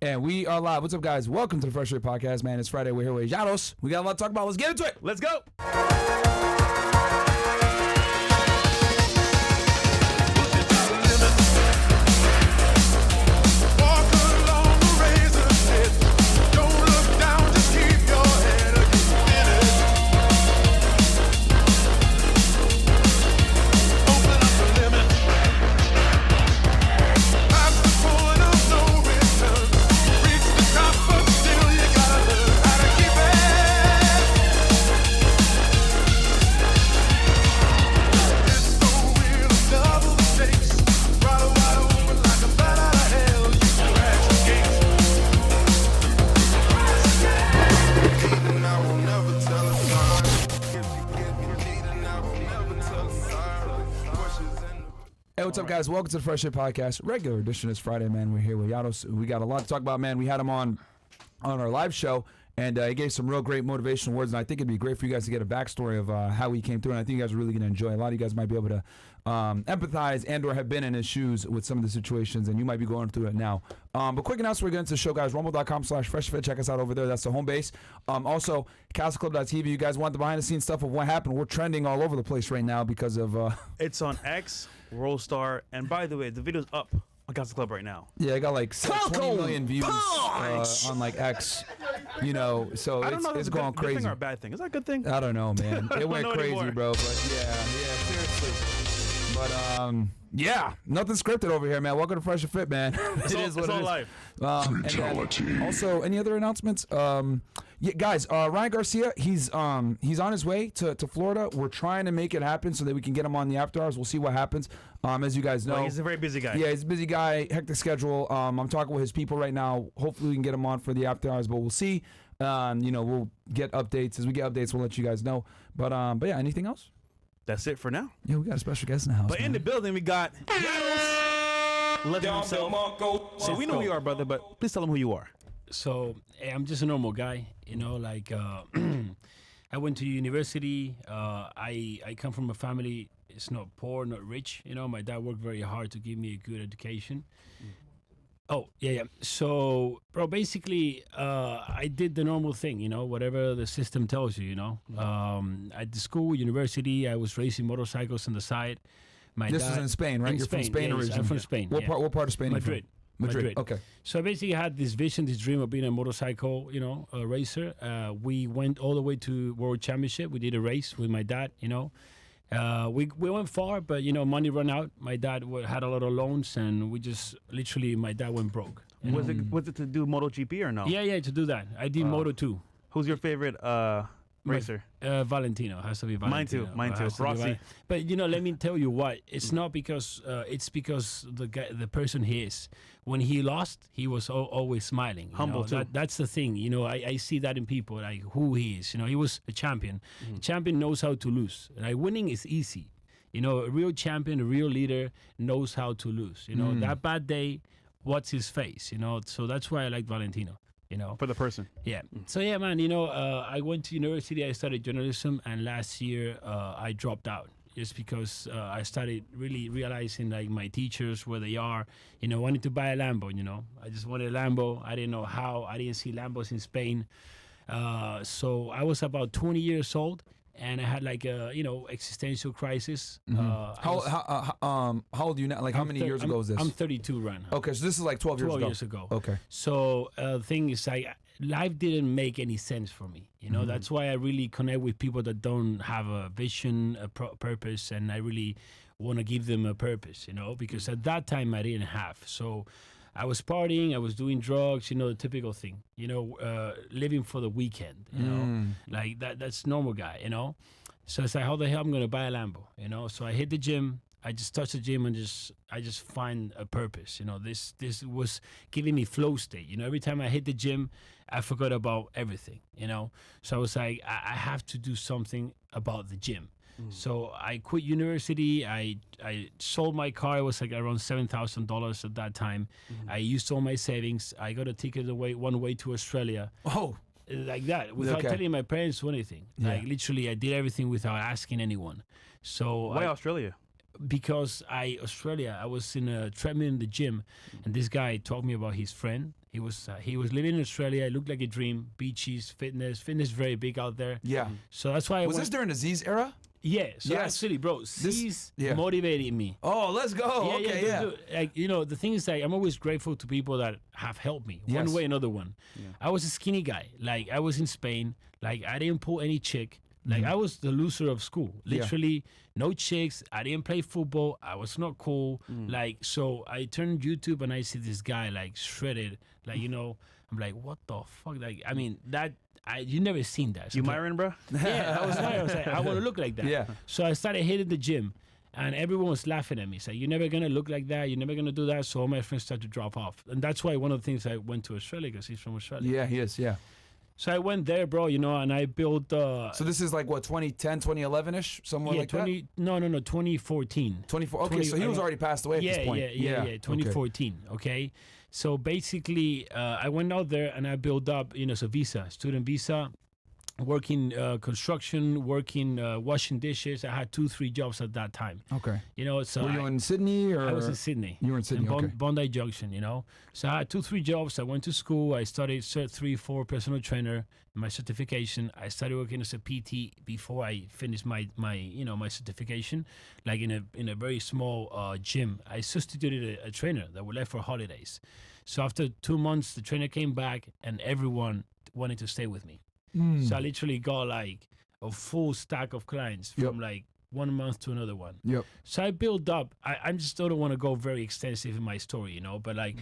And we are live. What's up, guys? Welcome to the Fresh&Fit podcast, man. It's Friday. We're here with Llados. We got a lot to talk about. Let's get into it. Let's go. Hey, what's up, guys? Welcome to the Fresh&Fit podcast. Regular edition is Friday, man. We're here with Llados. We got a lot to talk about, man. We had him on our live show, and he gave some real great motivational words, and I think it'd be great for you guys to get a backstory of how he came through, and I think you guys are really going to enjoy it. A lot of you guys might be able to empathize and or have been in his shoes with some of the situations, and you might be going through it now. But quick announcement, we're getting to the show, guys. Rumble.com/FreshFit. Check us out over there. That's the home base. Also, CastleClub.tv. You guys want the behind-the-scenes stuff of what happened. We're trending all over the place right now because of... It's on X, Rollstar, and by the way, the video's up on Castle Club right now. Yeah, I got like 20 million views on like X, you know, so it's going crazy. Good thing or a bad thing? Is that a good thing? I don't know, man. It went crazy, anymore. bro. But yeah, seriously. But yeah, nothing scripted over here, man. Welcome to Fresh and Fit, man. It's all live. And then also, any other announcements? Yeah, guys, Ryan Garcia, he's on his way to Florida. We're trying to make it happen so that we can get him on the after hours. We'll see what happens. As you guys know, he's a very busy guy. Yeah, he's a busy guy, hectic schedule. I'm talking with his people right now. Hopefully, we can get him on for the after hours, but we'll see. We'll get updates. As we get updates, we'll let you guys know. But yeah, anything else? That's it for now. Yeah, we got a special guest in the house. But in the building, we got Llados. So we know who you are, brother, but please tell them who you are. So I'm just a normal guy, you know, like I went to university. I come from a family, it's not poor, not rich. You know, my dad worked very hard to give me a good education. Oh, yeah. So, bro, basically, I did the normal thing, you know, whatever the system tells you, you know. At the school, university, I was racing motorcycles on the side. This is in Spain, right? You're from Spain originally? I'm from Spain. What part of Spain are you from? Madrid. Okay. So I basically had this vision, this dream of being a motorcycle, you know, a racer. We went all the way to World Championship. We did a race with my dad, you know. We went far, but, you know, money ran out. My dad had a lot of loans, and we just literally, my dad went broke. Was it to do MotoGP or no? Yeah, to do that. I did Moto too. Who's your favorite racer? Valentino. Has to be Valentino. Mine too. Rossi. But, you know, let me tell you why. It's not because, it's because the person he is. When he lost, he was always smiling. Humble too. That's the thing. You know, I see that in people, like who he is. You know, he was a champion. A champion knows how to lose. Like, winning is easy. You know, a real champion, a real leader knows how to lose. You know, that bad day, what's his face? You know, so that's why I like Valentino. You know, for the person. Yeah. So yeah, man. You know, I went to university. I studied journalism, and last year I dropped out just because I started really realizing like my teachers, where they are. You know, wanted to buy a Lambo. You know, I just wanted a Lambo. I didn't know how. I didn't see Lambos in Spain. So I was about 20 years old, and I had like a existential crisis. How old are you now? Like, how many years ago was this? I'm 32 right now. Okay, so this is like 12 years ago. Okay. So the thing is, like, life didn't make any sense for me. You know, that's why I really connect with people that don't have a vision, a purpose, and I really want to give them a purpose, you know, because at that time I didn't have. So I was partying, I was doing drugs, you know, the typical thing, you know, living for the weekend, you know, like that's normal guy, you know. So it's like, how the hell I'm going to buy a Lambo, you know? So I hit the gym. I just touched the gym and I just find a purpose. You know, this was giving me flow state. You know, every time I hit the gym, I forgot about everything, you know? So I was like, I have to do something about the gym. So I quit university. I sold my car. It was like around $7,000 at that time. I used all my savings. I got a ticket one way to Australia. Oh, like that, without telling my parents or anything. Like literally, I did everything without asking anyone. So why Australia? because Australia, I was in a treadmill in the gym, and this guy told me about his friend. He was living in Australia. It looked like a dream. Beaches, fitness very big out there. Yeah. So that's why I Was went. this during the Z's era? Yeah. So Yes. actually, bro, C's yeah. motivated me. Oh, let's go. Yeah, Okay, yeah. dude, like, you know, the thing is, like, I'm always grateful to people that have helped me Yes. one way or another one. I was a skinny guy. Like, I was in Spain. Like, I didn't pull any chick. Like, I was the loser of school. Literally, no chicks. I didn't play football. I was not cool. Like, so I turned YouTube and I see this guy, like, shredded. Like, you know, I'm like, what the fuck? Like, I mean, you never seen that. So You it's like- Myron, bro? Yeah, I was like, I want to look like that. Yeah. So I started hitting the gym, and everyone was laughing at me. It's like, you're never gonna look like that. You're never gonna do that. So all my friends started to drop off, and that's why one of the things I went to Australia, because he's from Australia. Yeah, he is. Yeah. So I went there, bro. You know, and I built. So this is like what 2010, 2011ish, somewhere like that. 2014. 24. Okay, so he was already passed away at this point. Yeah. 2014. Okay. So basically, I went out there and I built up, you know, so visa, student visa, working construction, working washing dishes. I had 2-3 jobs at that time. Okay. You know, so Were you in Sydney or? I was in Sydney. You were in Sydney. Okay. Bondi Junction, you know. So I had 2-3 jobs. I went to school. I studied Cert 3-4 personal trainer, my certification. I started working as a PT before I finished my certification, like in a very small gym. I substituted a trainer that was left for holidays. So after 2 months, the trainer came back and everyone wanted to stay with me. So I literally got like a full stack of clients from like 1 month to another one. Yep. So I built up. I just don't want to go very extensive in my story, you know. But like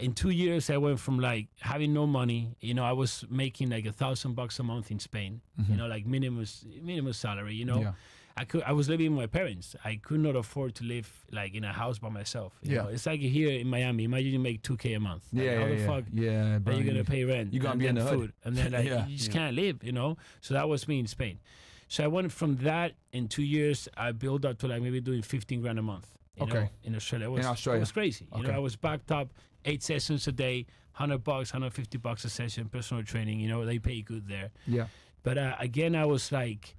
in 2 years, I went from like having no money. You know, I was making like $1,000 a month in Spain. You know, like minimum salary. You know, Yeah. I was living with my parents. I could not afford to live like in a house by myself. You know? It's like here in Miami. Imagine you make $2K a month. Like, how the fuck Yeah, bro. are you gonna pay rent? You're gonna and be in then the hood. food, and then like you just can't live, you know. So that was me in Spain. So I went from that in 2 years. I built up to like maybe doing 15 grand a month. You know, in Australia. It was crazy. You know, I was backed up 8 sessions a day, $100, $150 a session, personal training. You know, they pay good there. Yeah. But again, I was like,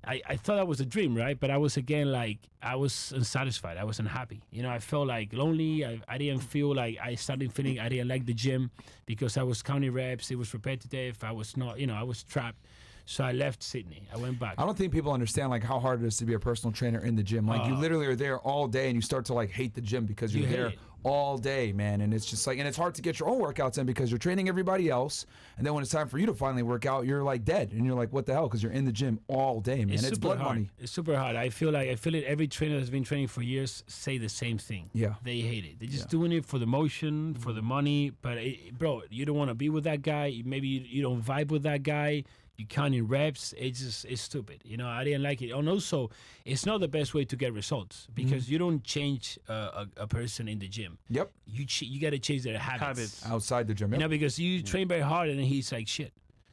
I thought that was a dream, right? But I was again like, I was unsatisfied. I was unhappy. You know, I felt like lonely. I didn't feel like, I started feeling I didn't like the gym because I was counting reps. It was repetitive. I was not, you know, I was trapped. So I left Sydney. I went back. I don't think people understand like how hard it is to be a personal trainer in the gym. Like you literally are there all day and you start to like hate the gym because you're You hate there it. all day, man. And it's just like, and it's hard to get your own workouts in because you're training everybody else. And then when it's time for you to finally work out, you're like dead. And you're like, what the hell? Because you're in the gym all day, man. It's super blood hard. money. It's super hard. I feel it. Every trainer that's been training for years say the same thing. Yeah. They hate it. They're just doing it for the motion, for the money. But bro, you don't want to be with that guy. Maybe you don't vibe with that guy. You counting reps. It's stupid. You know, I didn't like it. And also, it's not the best way to get results because you don't change a person in the gym. Yep. You got to change their habits. Outside the gym. You Yep. know, because you train very hard and then he's like shit.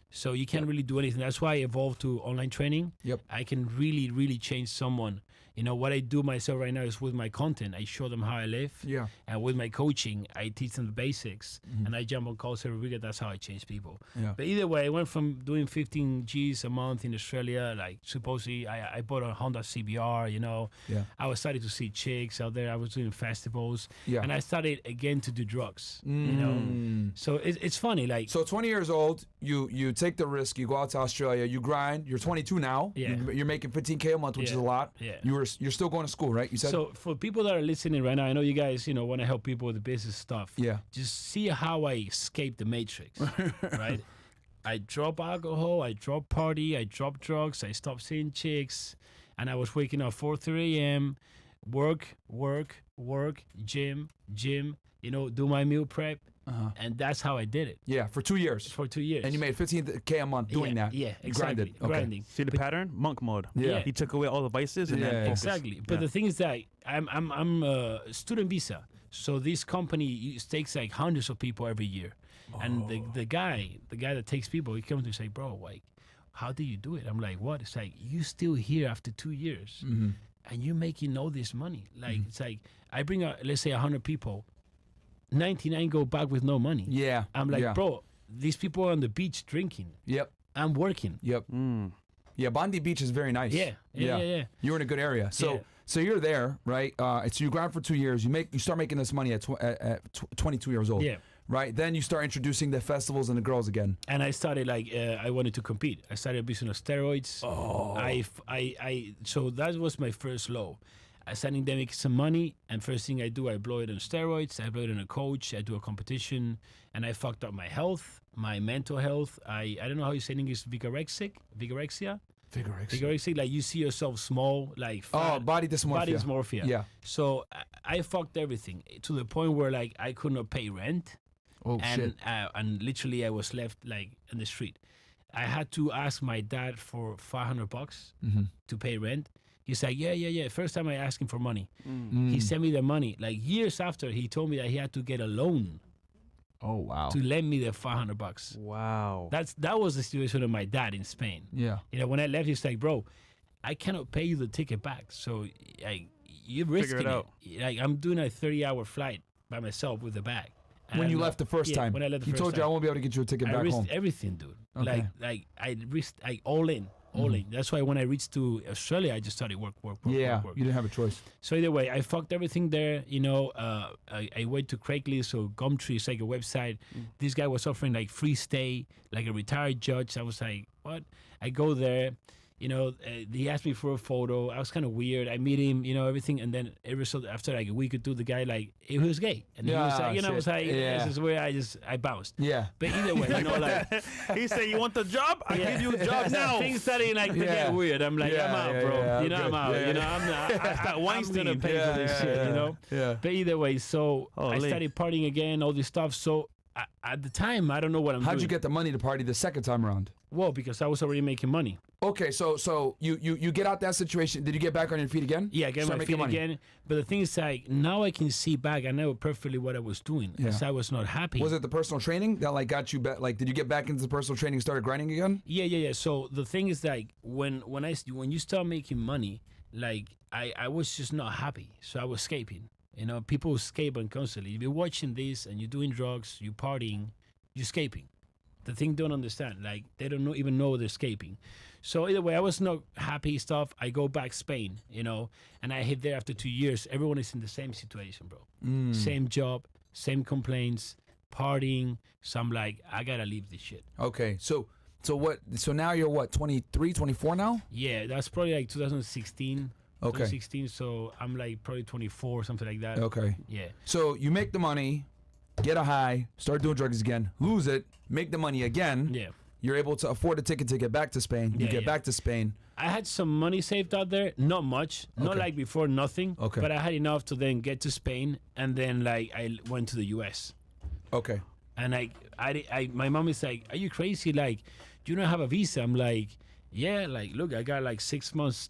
So you can't really do anything. That's why I evolved to online training. Yep. I can really, really change someone. You know, what I do myself right now is with my content, I show them how I live. Yeah. And with my coaching, I teach them the basics. And I jump on calls every week. That's how I change people. Yeah. But either way, I went from doing 15 G's a month in Australia, like supposedly I bought a Honda CBR, you know. Yeah. I was starting to see chicks out there. I was doing festivals. Yeah. And I started again to do drugs, you know. So it's funny, like. So 20 years old, you take the risk, you go out to Australia, you grind. You're 22 now. Yeah. You're making $15K a month, which is a lot. Yeah. You're still going to school, right? You said. So for people that are listening right now, I know you guys, you know, want to help people with the business stuff. Yeah. Just see how I escape the matrix, right? I drop alcohol, I drop party, I drop drugs, I stop seeing chicks, and I was waking up 4:30 a.m. Work, gym, you know, do my meal prep, and that's how I did it Yeah, for 2 years. for 2 years. And you made $15K a month doing yeah, that. Yeah, You exactly. grinded. Okay. Grinding. See the pattern? Monk mode. Yeah. He took away all the vices and Yeah, then focused. Exactly. But Yeah. the thing is that I'm a student visa. So this company takes like hundreds of people every year. And the guy that takes people, he comes to say, bro, like, how do you do it? I'm like, what? It's like, you still here after 2 years and you're making all this money. Like, it's like, I bring out, let's say 100 people, 99 go back with no money. Yeah. I'm like, yeah. bro, these people are on the beach drinking. Yep. I'm working. Yep. Yeah, Bondi Beach is very nice. Yeah. You were in a good area. So Yeah. So you're there, right? So you grind for 2 years. You start making this money at 22 years old. Yeah. Right. Then you start introducing the festivals and the girls again. And I started I wanted to compete. I started abusing of steroids. So that was my first low. I started to make some money, and first thing I do, I blow it on steroids. I blow it on a coach. I do a competition, and I fucked up my health, my mental health. I don't know how you say in English, vigorexia. Vigorexia, like you see yourself small, like fat, body dysmorphia. Body dysmorphia. Yeah. So I fucked everything to the point where like I could not pay rent. Oh shit. And literally I was left like in the street. I had to ask my dad for $500 to pay rent. He's like, yeah. First time I asked him for money. He sent me the money. Like years after, he told me that he had to get a loan. Oh wow. To lend me the $500. Wow. That was the situation of my dad in Spain. Yeah. You know, when I left, he's like, bro, I cannot pay you the ticket back. So like, you're risking Figure it out. Like I'm doing a 30-hour flight by myself with a bag. When you left the first time, when I left the he first told you time. I won't be able to get you a ticket I back risked home. everything, dude. Okay. Like I risked all in. That's why when I reached to Australia, I just started work. You didn't have a choice. So either way, I fucked everything there. You know, I went to Craigslist or Gumtree, it's like a website. This guy was offering like free stay, like a retired judge. I was like, what? I go there. You know, he asked me for a photo. I was kind of weird. I meet him, you know, everything. And then after like a week or two, the guy, like, he was gay. And he was like, you know, I was like, this is where I bounced. Yeah. But either way, you know, like. He said, you want the job? I give you a job now. Things started like to get weird. I'm like, I'm out, bro. You know, I'm out. You know, I'm not. I'm going to pay for this shit, you know? Yeah. But either way, so I started partying again, all this stuff. So at the time, I don't know what I'm doing. How'd you get the money to party the second time around? Well, because I was already making money. Okay, so you get out that situation. Did you get back on your feet again? Yeah, I got my feet again. But the thing is, like, now I can see back. I know perfectly what I was doing because I was not happy. Was it the personal training that like got you back? Like, did you get back into the personal training and started grinding again? Yeah. So the thing is, like, when you start making money, like, I was just not happy. So I was escaping. You know, people escape constantly. If you're watching this and you're doing drugs, you're partying, you're escaping. The thing don't understand, like they don't even know they're escaping. So either way, I was not happy stuff. I go back Spain, you know, and I hit there after 2 years. Everyone is in the same situation, bro. Same job, same complaints, partying. So I'm like, I gotta leave this shit. Okay, so what? So now you're what? 23, 24 now? Yeah, that's probably like 2016. Okay. 2016. So I'm like probably 24, something like that. Okay. Yeah. So you make the money, get a high, start doing drugs again, lose it, make the money again. Yeah. You're able to afford a ticket to get back to Spain. You get back to Spain. I had some money saved out there, not much, not like before, nothing. Okay. But I had enough to then get to Spain, and then like I went to the U.S. Okay. And my mom is like, "Are you crazy? Like, do you not have a visa?" I'm like, "Yeah, like look, I got like 6 months.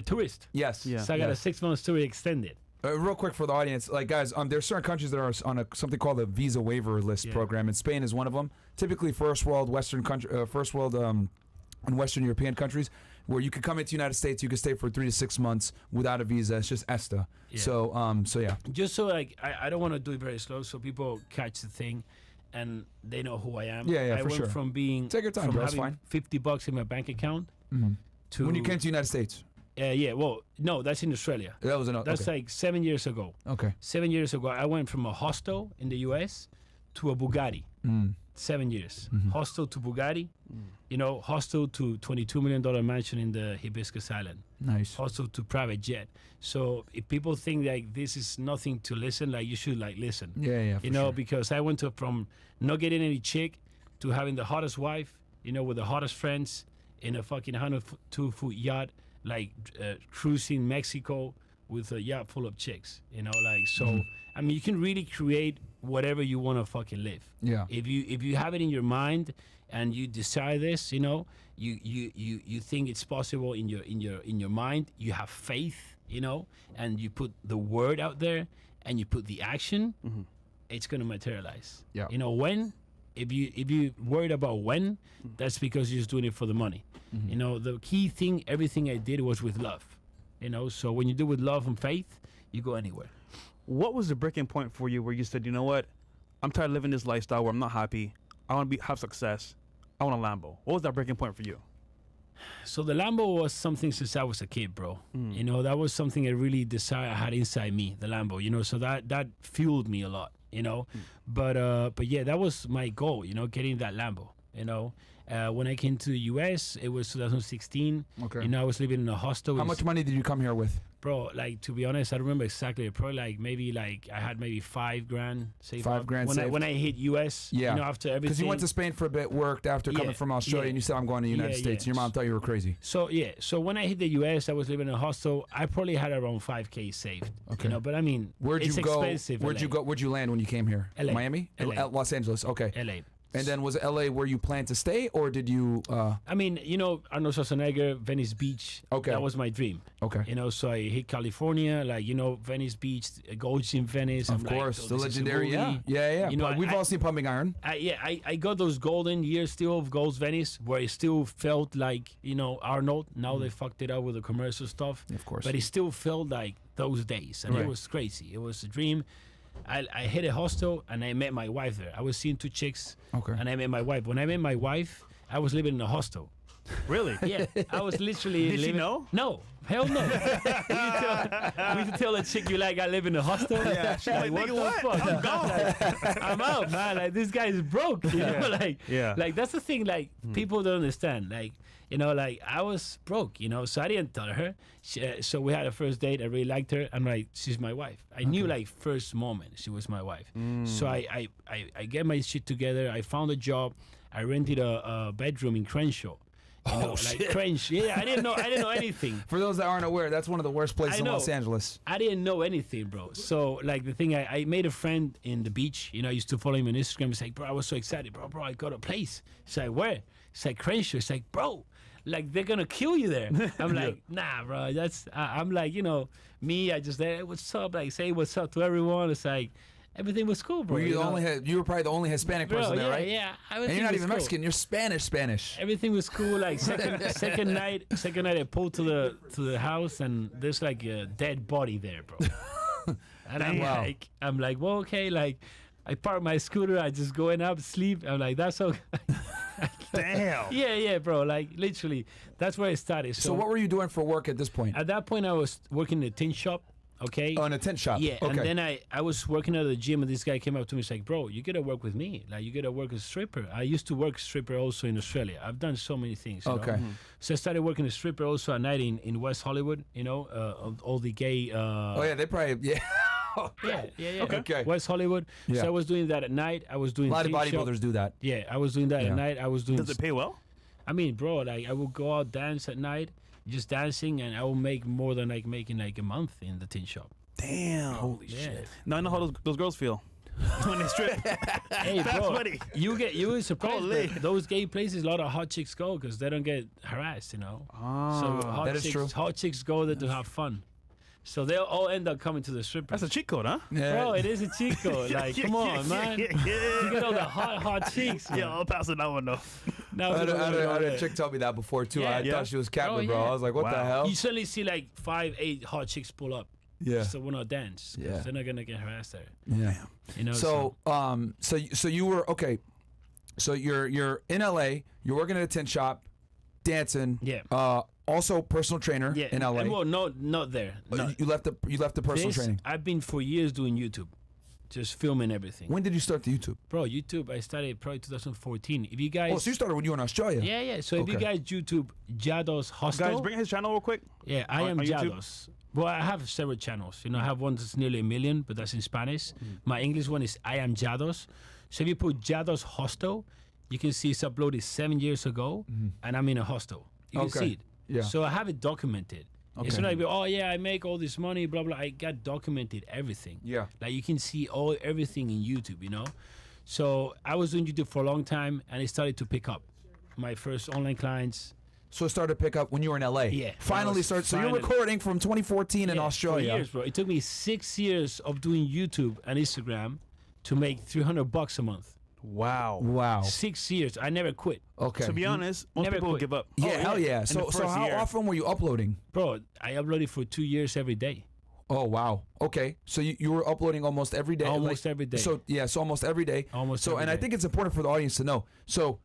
Tourist. Yes. Yeah. So I got a 6 months tour extended." Real quick for the audience, like guys, there's certain countries that are on something called a visa waiver list program, and Spain is one of them. Typically, first world Western country, and Western European countries, where you could come into the United States, you could stay for 3 to 6 months without a visa. It's just ESTA. Yeah. So yeah. Just so like I don't want to do it very slow, so people catch the thing, and they know who I am. Yeah, I for went sure. from being Take your time, from bro. That's having fine. $50 in my bank account to When you came to the United States, well, no, that's in Australia. that was enough. That's Okay. like 7 years ago. Okay. 7 years ago, I went from a hostel in the U.S. to a Bugatti. 7 years. Hostel to Bugatti. You know, hostel to $22 million mansion in the Hibiscus Island. Nice. Hostel to private jet. So if people think like this is nothing to listen, like you should like listen. Yeah, You know, because I went from not getting any chick to having the hottest wife, you know, with the hottest friends in a fucking 102-foot yacht, like cruising Mexico with a yacht full of chicks, you know, like, so, I mean, you can really create whatever you want to fucking live. Yeah. If you have it in your mind and you desire this, you know, you think it's possible in your mind, you have faith, you know, and you put the word out there and you put the action, it's going to materialize. Yeah. You know, when? If you worried about when, that's because you're just doing it for the money. You know, the key thing, everything I did was with love. You know, so when you do with love and faith, you go anywhere. What was the breaking point for you where you said, you know what, I'm tired of living this lifestyle where I'm not happy. I want to have success. I want a Lambo. What was that breaking point for you? So the Lambo was something since I was a kid, bro. You know, that was something I really I had inside me, the Lambo, you know, so that fueled me a lot, you know. But yeah, that was my goal, you know, getting that Lambo, you know. When I came to the US, it was 2016. Okay. You know, I was living in a hostel. How much money did you come here with? Bro, like, to be honest, I don't remember exactly. Probably I had maybe $5,000 saved. $5,000 when saved. when I hit US, Yeah. you know, after everything. Because you went to Spain for a bit, worked after coming Yeah, from Australia, yeah. and you said, I'm going to the United Yeah, States. yeah. Your mom thought you were crazy. So yeah, so when I hit the US, I was living in a hostel. I probably had around $5,000 saved. Okay. You know, but I mean, it's expensive. Where'd you go? Where'd you land when you came here? LA. Miami? LA. Los Angeles. Okay. LA. And then was LA where you planned to stay, or did you? I mean, you know, Arnold Schwarzenegger, Venice Beach. Okay. That was my dream. Okay. You know, so I hit California, like, you know, Venice Beach, Gorge in Venice. Of course, like, the this is a legendary. Yeah. movie. Yeah. You know, But we've all seen Pumping Iron. I got those golden years still of Gold's Venice, where it still felt like, you know, Arnold. Now they fucked it up with the commercial stuff. Of course. But it still felt like those days, and Right. it was crazy. It was a dream. I hit a hostel, and I met my wife there. I was seeing 2 chicks, Okay. and I met my wife. When I met my wife, I was living in a hostel. Really? Yeah, I was literally Did she living. know? No, hell no. When you tell a chick you like I live in a hostel, Yeah. She's like, what nigga, the what? fuck? I'm gone. I'm out, man. Like, this guy is broke. You know, like, Yeah. like that's the thing. Like, people don't understand. Like, you know, like, I was broke. You know, so I didn't tell her. So we had a first date. I really liked her. I'm like, she's my wife. I knew, like, first moment she was my wife. So I get my shit together. I found a job. I rented a bedroom in Crenshaw. You know, like Crenshaw. Yeah, I didn't know anything. For those that aren't aware, that's one of the worst places I in know. Los Angeles. I didn't know anything, bro. So, like, the thing, I made a friend in the beach. You know, I used to follow him on Instagram. He's like, bro, I was so excited. Bro, I got a place. He's like, where? It's like, Crenshaw. It's like, bro, like, they're going to kill you there. I'm like, nah, bro. That's, I'm like, you know, me, I just, hey, what's up? Like, say what's up to everyone. It's like, everything was cool, bro. Were you, know? you were probably the only Hispanic Bro, person there, yeah, right? yeah. And you're not even Mexican. You're Spanish. Everything was cool. Like, second night, I pulled to the house, and there's like a dead body there, bro. And I'm like, well, okay. Like, I park my scooter. I just go in up, sleep. I'm like, that's okay. Damn. Yeah, bro. Like, literally, that's where it started. So what were you doing for work at this point? At that point, I was working in a tin shop. Okay. Oh, in a tent shop. Yeah, Okay. and then I was working at the gym, and this guy came up to me. He's like, bro, you gotta work with me. Like, you gotta work as a stripper. I used to work stripper also in Australia. I've done so many things. You Okay. know? So I started working as stripper also at night in West Hollywood. You know, all the gay. Oh yeah, they probably Yeah. Okay. West Hollywood. Yeah. So I was doing that at night. I was doing A lot of tin shop. bodybuilders do that. Yeah, I was doing that Yeah. at night. I was doing. Does it pay well? I mean, bro, like, I would go out dance at night, just dancing, and I will make more than like making like a month in the tin shop. Damn. Holy Yeah. shit. Now I know how those girls feel when they strip. Hey, That's bro, funny. you were surprised. Holy. But those gay places, a lot of hot chicks go because they don't get harassed, you know. So hot That is chicks, true. hot chicks go there to have fun. So they'll all end up coming to the strippers. That's a cheat code, huh? Yeah. Bro, it is a cheat code. Like, come on, man. You get all the hot chicks. Yeah, I'll pass it that one though. Now I had a chick tell me that before too. Yeah. I Yeah. thought she was capping, Oh, bro. yeah. I was like, what the Wow. hell? You suddenly see like 5-8 hot chicks pull up. Yeah. So we're not dance. 'Cause Yeah. They're not gonna get harassed there. Yeah. You know. So so you were okay. So you're in LA. You're working at a tent shop, dancing. Yeah. Also personal trainer yeah. in LA. And, well, not there. Not. You left the personal This, training. I've been for years doing YouTube, just filming everything. When did you start the YouTube? Bro, YouTube, I started probably 2014. If you guys. Oh, so you started when you were in Australia. Yeah. So if you Okay. guys YouTube Llados Hostel. Guys, bring his channel real quick. Yeah, I am on YouTube? Llados. Well, I have several channels. You know, I have one that's nearly 1 million, but that's in Spanish. My English one is I am Llados. So if you put Llados Hostel, you can see it's uploaded 7 years ago, and I'm in a hostel. You can Okay. see it. Yeah. So I have it documented. It's Okay. not like, oh yeah, I make all this money, blah blah. I got documented everything. Yeah. Like you can see everything in YouTube, you know. So I was doing YouTube for a long time, and it started to pick up. My first online clients. So it started to pick up when you were in LA. Yeah. Finally started. So you're Finally. recording from 2014 in Yeah, Australia. For years, bro. It took me 6 years of doing YouTube and Instagram to make $300 a month. Wow. Wow. 6 years. I never quit, Okay. To be honest, most Never people will quit. give up. yeah, yeah. hell yeah. In So the so first how year. often were you uploading? bro. I uploaded for 2 years every day. Oh wow. Okay. So you were uploading almost every day. Almost every day. So yeah. So almost every day. Almost So every and I day. think it's important for the audience to know. So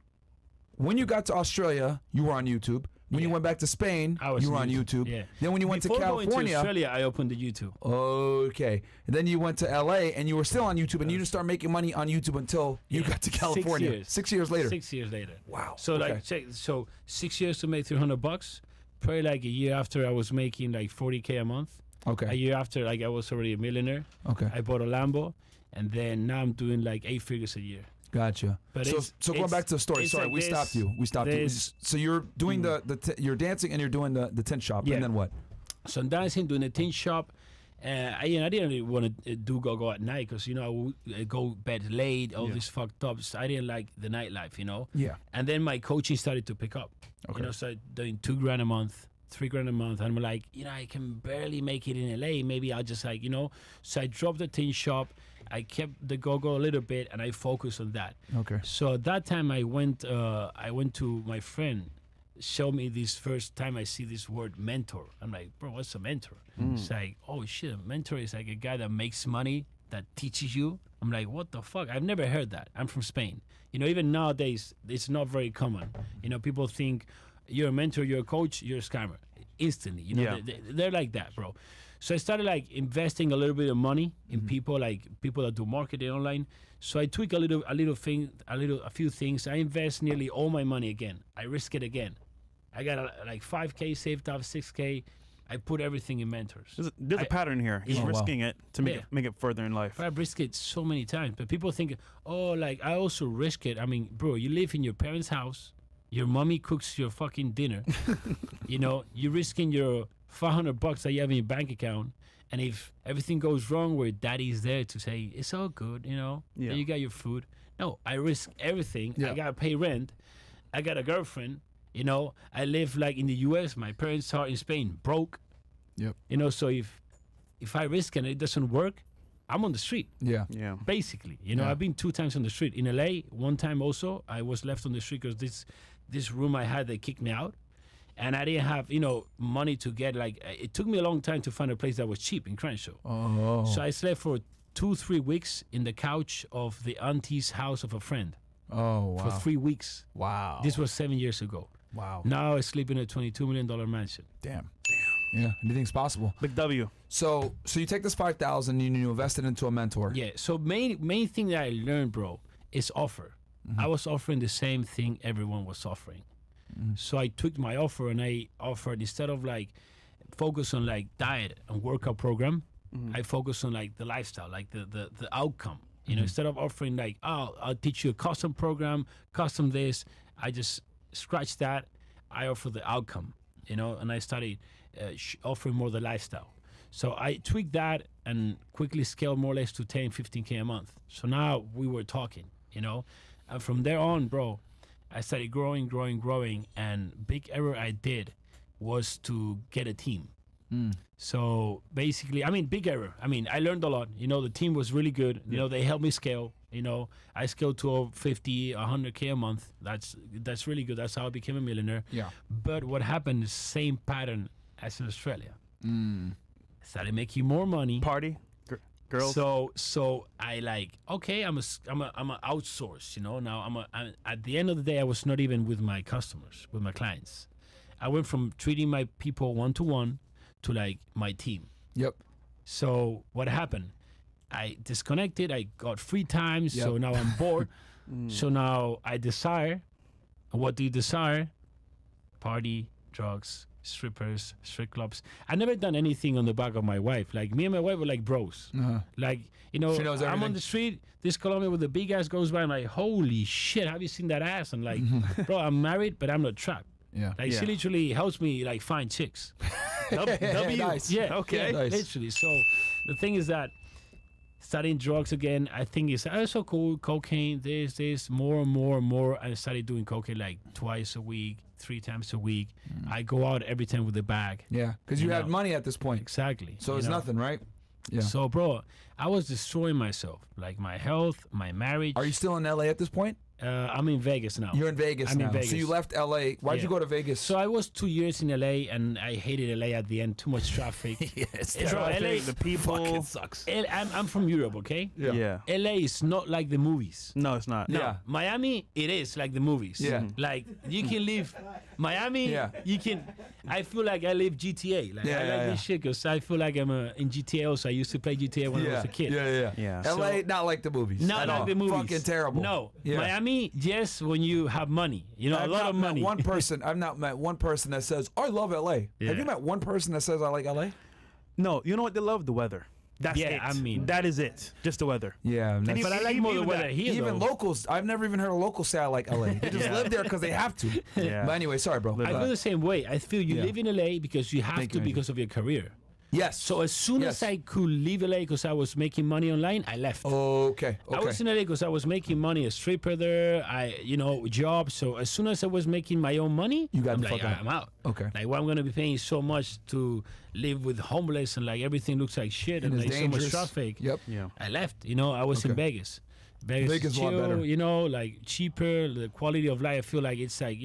when you got to Australia, you were on YouTube. When you Yeah. went back to Spain, I was you were on YouTube. Yeah. Then when you went Before to going California, Australia, I opened the YouTube. okay. And then you went to LA and you were still on YouTube and you didn't start making money on YouTube until you got to California. 6 years. 6 years later. 6 years later. Wow. So Okay. like, check. So 6 years to make $300. Probably like a year after, I was making like $40K a month. A Okay. year after, like I was already a millionaire. Okay. I bought a Lambo, and then now I'm doing like 8 figures a year. Gotcha. But So going back to the story. it's Sorry, like we this, stopped you. We stopped you. this. So you're doing you're dancing and you're doing the tent shop. Yeah. And then what? So I'm dancing, doing a teen shop. I didn't really want to do go at night because, I would go bed late, all this fucked up. So I didn't like the nightlife, Yeah. And then my coaching started to pick up. Okay. So doing $2,000 a month, $3,000 a month. And I'm like, I can barely make it in LA. Maybe I'll just like, So I dropped the teen shop. I kept the go-go a little bit, and I focused on that. Okay. So at that time, I went to my friend, showed me this first time I see this word mentor. I'm like, bro, what's a mentor? It's like, oh shit, a mentor is like a guy that makes money, that teaches you. I'm like, what the fuck? I've never heard that. I'm from Spain. Even nowadays, it's not very common. People think you're a mentor, you're a coach, you're a scammer. Instantly, Yeah. they're like that, bro. So I started like investing a little bit of money in people that do marketing online. So I tweak a few things. I invest nearly all my money again. I risk it again. I got like 5K saved up, 6K. I put everything in mentors. There's a pattern here. He's Oh, wow. risking it to make it further in life. But I risk it so many times. But people think, oh, like I also risk it. I mean, bro, you live in your parents' house. Your mommy cooks your fucking dinner. You're risking your $500 that you have in your bank account. And if everything goes wrong, where daddy's there to say, it's all good, Yeah. and you got your food. No, I risk everything. Yeah. I got to pay rent. I got a girlfriend. I live like in the US. My parents are in Spain, broke. Yep. So if I risk and it doesn't work, I'm on the street. Yeah. Yeah. Basically, Yeah. I've been 2 times on the street. In LA, one time also, I was left on the street because this room I had, they kicked me out. And I didn't have, money to get, like, it took me a long time to find a place that was cheap in Crenshaw. Oh. So I slept for 2-3 weeks in the couch of the auntie's house of a friend Oh, wow. for 3 weeks. Wow. This was 7 years ago. Wow. Now I sleep in a $22 million mansion. Damn. Yeah. Anything's possible. Big W. So you take this 5,000 and you invest it into a mentor. Yeah. So main thing that I learned, bro, is offer. I was offering the same thing everyone was offering. So I took my offer and I offered, instead of like focus on like diet and workout program, I focus on like the lifestyle, like the outcome. Instead of offering like, oh, I'll teach you a custom program, custom this, I just scratch that. I offer the outcome, and I started offering more the lifestyle. So I tweaked that and quickly scaled more or less to 10, 15K a month. So now we were talking, and from there on, bro, I started growing, and big error I did was to get a team. So basically, big error. I learned a lot. The team was really good. They helped me scale. I scaled to 50, 100K a month. That's really good. That's how I became a millionaire. Yeah. But what happened is same pattern as in Australia. Started making more money. Party. Girls. So I like, okay, I'm a outsource, Now at the end of the day, I was not even with my customers, with my clients. I went from treating my people one-to-one to like my team. Yep. So what happened? I disconnected. I got free time. So Yep. now I'm bored. So now I desire. What do you desire? Party, drugs, strippers, strip clubs. I never done anything on the back of my wife. Like me and my wife were like bros. Uh-huh. Like, She knows I'm everything. on the street, this Colombian with the big ass goes by. I'm like, holy shit, have you seen that ass? I'm like, bro, I'm married, but I'm not trapped. Yeah. Like, she literally helps me like find chicks. W. Nice. Yeah, Okay. yeah, Nice. literally. So the thing is that studying drugs again, I think it's also cool. Cocaine, this, more and more and more. I started doing cocaine like twice a week, 3 times a week. I go out every time with a bag. Yeah. Because you You had know. money at this point. Exactly. So you it's know? nothing, right? Yeah. So, bro, I was destroying myself, like my health, my marriage. Are you still in LA at this point? I'm in Vegas now. You're in Vegas I'm now. in Vegas. So you left LA. Why'd you Yeah. go to Vegas? So I was 2 years in LA, and I hated LA at the end. Too much traffic. yes, So LA, the people. fucking sucks. I'm from Europe, okay? Yeah. LA is not like the movies. No, it's not. No, Yeah. Miami, it is like the movies. Yeah. Like you can live Miami. Yeah. You can. I feel like I live GTA. Like Yeah, I like yeah, this shit because I feel like I'm in GTA. Also, I used to play GTA when I was a kid. Yeah. LA, not like the movies. Not at like all. the movies. Fucking terrible. No. Yeah. Miami, yes, when you have money. You know, I've a lot not of met money. one person. I've not met one person that says, "I love LA." Yeah. Have you met one person that says, "I like LA"? No, you know what they love? The weather. That's Yeah, it. I mean- that is it. Just the weather. Yeah, that's- But I like Even more the that. weather here. even though. locals. I've never even heard a local say I like LA. They just Yeah. live there because they have to. Yeah. But anyway, sorry, bro. I feel the same way. I feel you Yeah. live in LA because you have Thank to you, Andrew. because of your career. Yes. So as soon Yes. as I could leave LA because I was making money online, I left. Okay. I was in LA because I was making money as stripper there. Job. So as soon as I was making my own money, You got I'm the like, fuck out. I'm out. Okay. Like, why I'm gonna be paying so much to live with homeless and like everything looks like shit and it's like so much dangerous. traffic. Yep. Yeah. I left. I was in Okay. Vegas. Vegas Vegas is is a lot chill, better. like cheaper. The quality of life, I feel like it's like,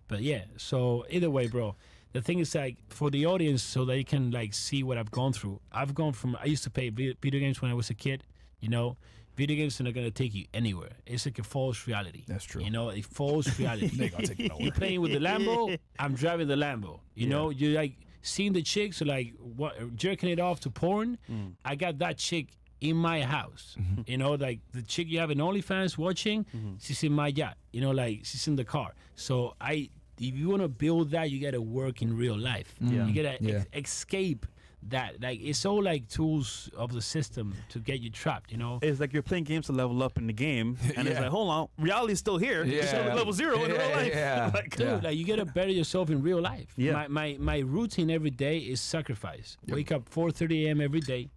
But yeah, so either way, bro. The thing is like for the audience so they can like see what I've gone through. I've gone from, I used to play video games when I was a kid, Video games are not going to take you anywhere. It's like a false reality. That's true. A false reality. They gonna take you nowhere. You're playing with the Lambo, I'm driving the Lambo. You're like seeing the chicks like jerking it off to porn. I got that chick in my house. Like the chick you have in OnlyFans watching, she's in my yacht. Like she's in the car. So if you want to build that, you got to work in real life. Yeah. You got to Yeah. escape that. Like it's all like tools of the system to get you trapped. It's like you're playing games to level up in the game, and it's Yeah. like, hold on, reality's still here. Yeah. It's still at level 0 in real life. Yeah. Like, Dude, Yeah. like you gotta better yourself in real life. Yeah. My routine every day is sacrifice. Wake up 4:30 a.m. every day.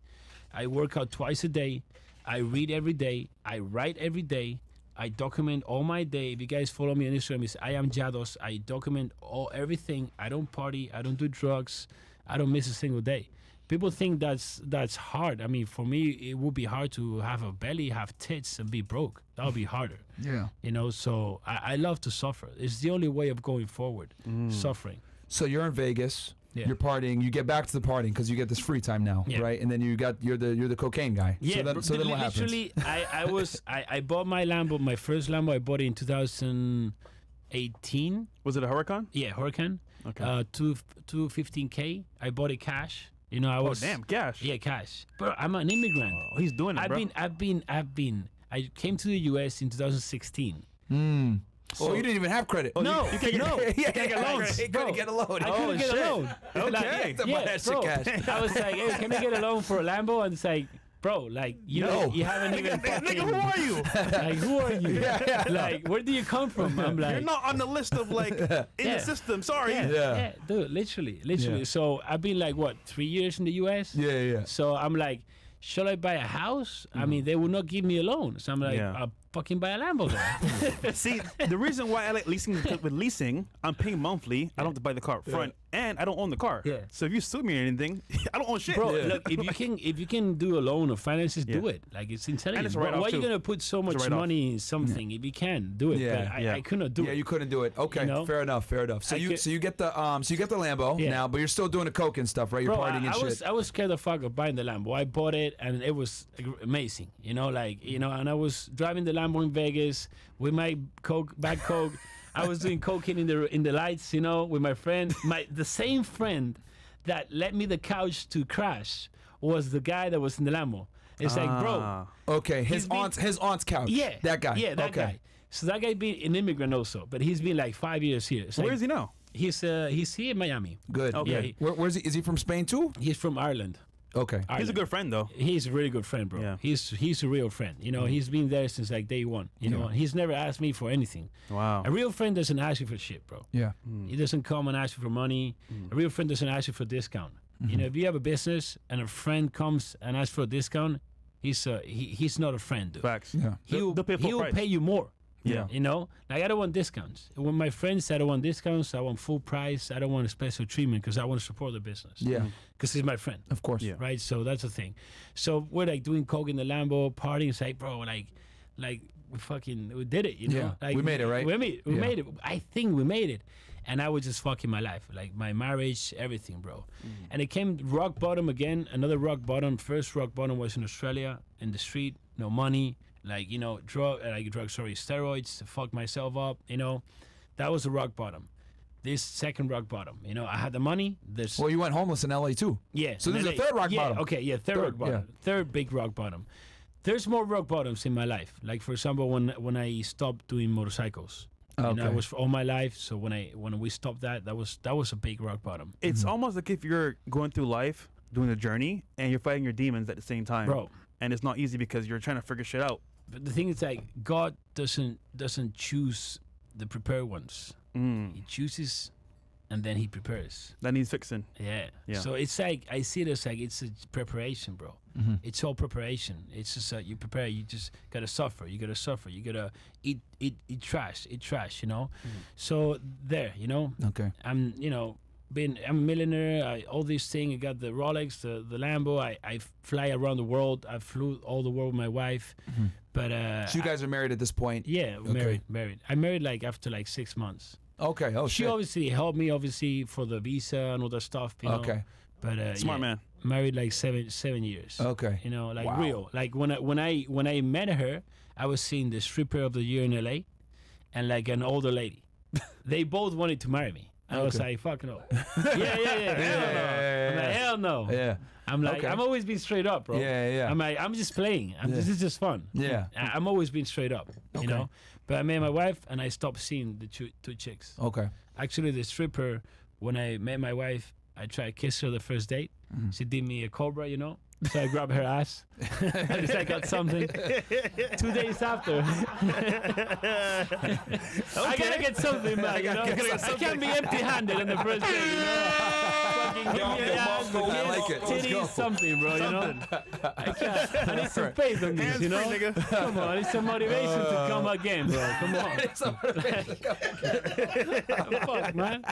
I work out twice a day. I read every day. I write every day. I document all my day. If you guys follow me on Instagram, it's I am Llados. I document everything. I don't party. I don't do drugs. I don't miss a single day. People think that's hard. I mean, for me, it would be hard to have a belly, have tits, and be broke. That would be harder. Yeah. So I love to suffer. It's the only way of going forward, suffering. So you're in Vegas. Yeah. You're partying. You get back to the partying because you get this free time now, Yeah. right? And then you're the cocaine guy. Yeah, So then what happens? literally, I bought my Lambo, my first Lambo, I bought it in 2018. was it a Huracan? Yeah, Huracan. Okay. 215K. I bought it cash. I Oh, was damn, cash. Yeah, cash. But I'm an immigrant. Oh, he's doing it, bro. I came to the US in 2016. Oh, you didn't even have credit. No, you can't get- no. yeah, you can't get loans. He couldn't get a loan. I couldn't get a loan. Okay. Yeah, bro. Cash. I was like, hey, can I get a loan for a Lambo? And it's like, bro, like you haven't even Nigga, who are you? like who are you? Like where do you come from? I'm like, You're not on the list of like in Yeah. the system. Sorry. Yeah. dude, literally. Yeah. So I've been like what 3 years in the US. Yeah. So I'm like, should I buy a house? I mean, they will not give me a loan. So I'm like, Yeah. I'll fucking buy a Lambo then. See, the reason why I like leasing with leasing, I'm paying monthly. I don't have to buy the car up front, and I don't own the car. Yeah. So if you sue me or anything, I don't own shit. Bro, Yeah. look, if you can do a loan or finances, do Yeah. it. Like it's intelligent. And it's a But write-off, why are you too. gonna put so much write-off. money in something if you can do it? Yeah, But yeah. I couldn't do Yeah, it. you couldn't do it. Okay, You know? fair enough. So I you could- get the Lambo Yeah. now, but you're still doing the coke and stuff, right? You're Bro, partying and I shit. was scared the fuck of buying the Lambo. I bought it and it was amazing. And I was driving the Lambo in Vegas with my back coke. I was doing cocaine in the lights, with my friend. The same friend that let me the couch to crash was the guy that was in the Lambo. It's like, bro, Okay, He's been- his aunt's couch. yeah, that guy. yeah, that okay. guy. So that guy being an immigrant also, but he's been like 5 years here. It's Where like, is he now? He's here in Miami. Good. Okay. Yeah, Where's he? Is he from Spain too? he's from Ireland. Okay. He's a Ireland. good friend though. He's a really good friend, bro. Yeah. He's a real friend. He's been there since like day one. He's never asked me for anything. Wow. A real friend doesn't ask you for shit, bro. Yeah. He doesn't come and ask you for money. A real friend doesn't ask you for discount. If you have a business and a friend comes and asks for a discount, he's not a friend, dude. Facts. Yeah. He'll They'll pay full he'll price. pay you more. Yeah. Like I don't want discounts. When my friends say I don't want discounts, I want full price. I don't want a special treatment because I want to support the business. Yeah. Because he's my friend. Of course. Yeah. Right, so that's the thing. So we're like doing coke in the Lambo, partying. It's like, bro, like like we did it, you know. Yeah, Like we made it, right? We Yeah. made it. I think we made it, and I was just fucking my life, like my marriage, everything, bro. And it came rock bottom again. Another rock bottom. First rock bottom was in Australia, in the street, no money, like steroids to fuck myself up, you know. That was the rock bottom. This second rock bottom, you know, I had the money. Well, you went homeless in LA too. Yeah. So this is and the third rock bottom. Okay, yeah, third rock bottom. yeah. Third big rock bottom. There's more rock bottoms in my life. Like for example, when I stopped doing motorcycles. And Okay. I was for all my life. So when we stopped that was a big rock bottom. It's almost like if you're going through life, doing a journey, and you're fighting your demons at the same time. Bro. And it's not easy because you're trying to figure shit out. But the thing is, like, God doesn't choose the prepared ones. He chooses, and then he prepares. That needs fixing. Yeah. Yeah. So it's like I see it as like it's a preparation, bro. It's all preparation. It's just you prepare. You just gotta suffer. You gotta suffer. You gotta eat trash. Eat trash. You know. So there, you know. Okay. I'm a millionaire. All these things. I got the Rolex, the Lambo. I fly around the world. I flew all the world with my wife. But So you guys are married at this point? yeah, Okay. married. I married like after like 6 months. Okay. Oh She shit. obviously helped me for the visa and all that stuff. You know? Okay. But Smart man. Married like seven years. Okay. You know, like Wow. real. Like when I met her, I was seeing the stripper of the year in LA, and like an older lady. They both wanted to marry me. I was Okay. like, fuck no. Yeah. Hell no. I'm like, hell no. Yeah. I'm like, Okay. I'm always being straight up, bro. Yeah. I'm like, I'm just playing. This is just fun. Yeah. I'm always being straight up, Okay. you know. But I met my wife, and I stopped seeing the two chicks. Okay. Actually, the stripper, when I met my wife, I tried to kiss her the first date. She did me a cobra, you know. So I grabbed her ass. At least I got something. 2 days after. I gotta get something back, you know. I can't be empty-handed in the first day, you know. Fucking give me an ass, I like it. Let's go. titties, something, bro, you know. I can't. I need some faith on this, you know. Come on, I need some motivation to come again, bro. Come on. Fuck, man.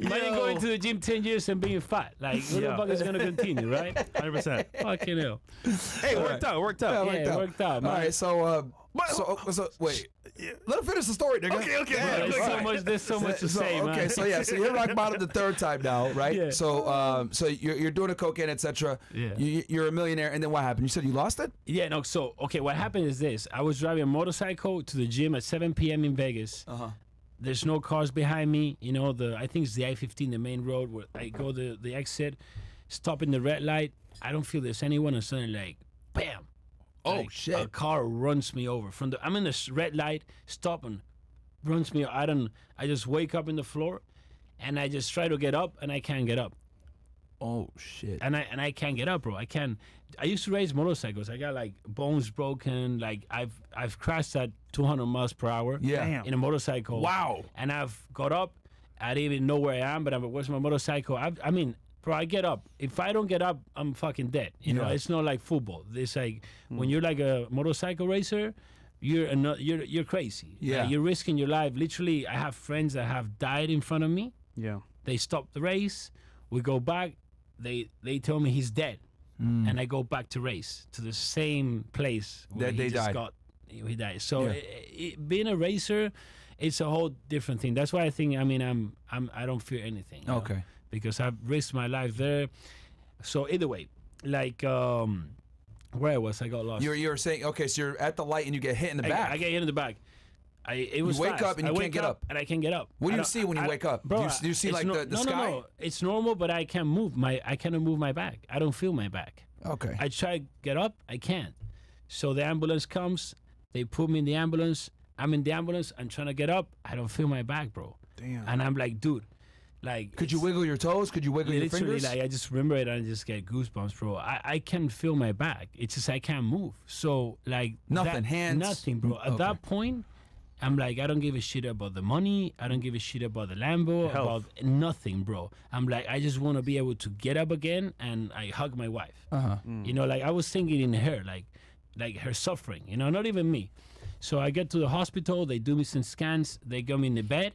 Imagine going to the gym 10 years and being fat. Like, what the fuck is gonna continue, right? 100%. Fucking hell. Hey, worked out. Yeah, it worked out, man. All right. So wait. Let him finish the story, nigga. Okay. Bro, there's so much to say, man. Okay, so you're rock bottom the third time now, right? Yeah. So you're doing a cocaine, etc. Yeah. You're a millionaire, and then what happened? You said you lost it? Yeah, no, so, okay, what happened is this. I was driving a motorcycle to the gym at 7 p.m. in Vegas. There's no cars behind me. You know, I think it's the I-15, the main road, where I go the exit, stop in the red light. I don't feel there's anyone, and suddenly, like, bam. Oh, Like, shit. A car runs me over. I'm in the red light, stop and runs me. I just wake up in the floor, and I just try to get up, and I can't get up. Oh shit. And I can't get up, bro. I used to race motorcycles. I got like bones broken. Like I've crashed at 200 miles per hour. Yeah. Damn. In a motorcycle. Wow. And I've got up. I didn't even know where I am, but where's my motorcycle? I mean, bro, I get up. If I don't get up, I'm fucking dead. You know, Yeah. it's not like football. It's like when you're like a motorcycle racer, you're crazy. Yeah. Like, you're risking your life. Literally, I have friends that have died in front of me. Yeah. They stop the race. We go back. They tell me he's dead, and I go back to race to the same place where That they he just died. he died. So Yeah. being a racer, it's a whole different thing. That's why I think. I mean, I don't fear anything. you know, Okay. because I've risked my life there. So either way, like where I was, I got lost. You're saying, okay, so you're at the light and you get hit in the back. I get hit in the back. It was wake fast. up and you I can't wake get up. and I can't get up. What do I you don't- see when you wake up? Bro, Do you see it's like the sky? No, it's normal, but I can't move. I cannot move my back. I don't feel my back. Okay. I try to get up, I can't. So the ambulance comes, they put me in the ambulance. I'm in the ambulance, I'm trying to get up. I don't feel my back, bro. Damn. And I'm like, dude, like. Could you wiggle your toes? Could you wiggle your Literally, fingers? like, I just remember it and I just get goosebumps, bro. I can't feel my back. It's just I can't move. So, like. Nothing, hands? Nothing, bro. At Okay. that point, I'm like, I don't give a shit about the money. I don't give a shit about the Lambo, Health. about nothing, bro. I'm like, I just want to be able to get up again, and I hug my wife. You know, like I was thinking in her, like her suffering, you know, not even me. So I get to the hospital, they do me some scans, they got me in the bed,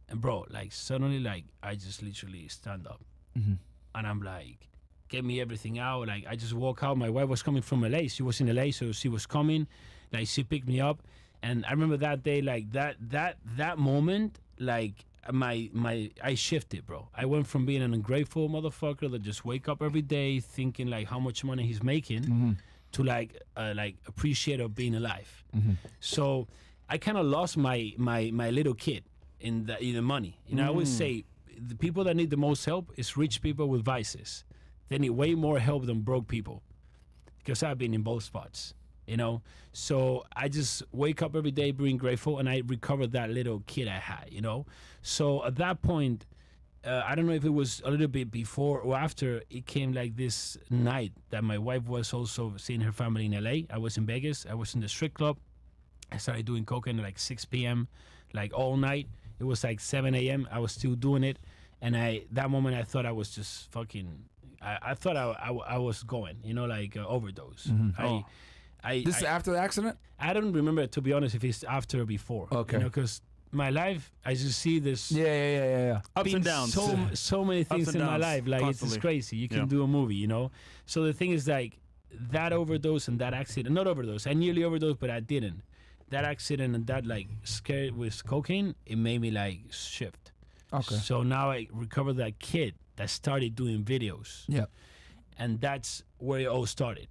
and bro, like suddenly, like I just literally stand up, and I'm like, get me everything out. Like I just walk out. My wife was coming from LA. She was in LA, so she was coming. Like she picked me up, and I remember that day, like that moment, like I shifted, bro. I went from being an ungrateful motherfucker that just wake up every day thinking like how much money he's making, to like appreciate of being alive. So I kind of lost my little kid in the money. You know, I always say the people that need the most help is rich people with vices. They need way more help than broke people, because I've been in both spots, you know. So I just wake up every day being grateful, and I recovered that little kid I had, you know. So at that point, I don't know if it was a little bit before or after, it came like this night that my wife was also seeing her family in LA. I was in Vegas. I was in the strip club. I started doing cocaine at like 6 p.m., like all night. It was like 7 a.m. I was still doing it. And that moment I thought I was just fucking, I thought I was going, you know, like overdose. This is after the accident? I don't remember, to be honest, if it's after or before. Okay. You know, because my life, I just see this. Yeah. Ups and downs. So many things in my life. Like, it's just crazy. You can do a movie, you know? So the thing is, like, that overdose and that accident, not overdose, I nearly overdosed, but I didn't. That accident and that, like, scare with cocaine, it made me, like, shift. Okay. So now I recovered that kid that started doing videos. Yeah. And that's where it all started.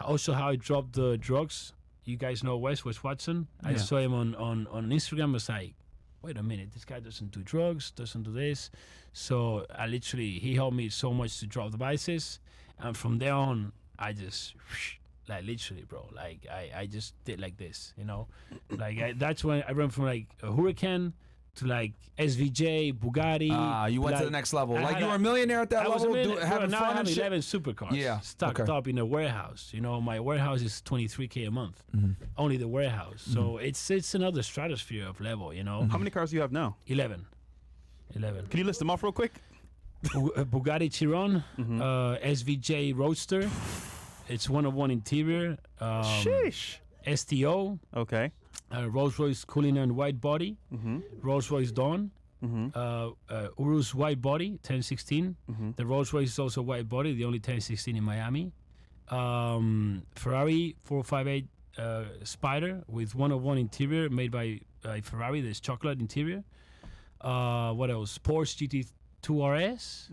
Also, how I dropped the drugs. You guys know Wes Watson. I saw him on Instagram. I was like, wait a minute, this guy doesn't do drugs, doesn't do this. So he helped me so much to drop the vices. And from there on, I just, like literally, bro, like I just did like this, you know? Like that's when I went from like a hurricane to like SVJ, Bugatti. You went to the next level. Like you were a millionaire at that level, having now fun I have and shit? 11 supercars. Yeah. Stocked up in a warehouse. You know, my warehouse is $23K a month. Only the warehouse. So it's another stratosphere of level, you know. How many cars do you have now? 11. Can you list them off real quick? Bugatti Chiron, SVJ Roadster. It's one-of-one interior. Sheesh. STO. Okay. Rolls-Royce Cullinan white body, Rolls-Royce Dawn, Urus white body, 1016. The Rolls-Royce is also white body, the only 1016 in Miami. Ferrari 458 Spider with one-of-one interior made by Ferrari. There's chocolate interior. What else? Porsche GT2 RS,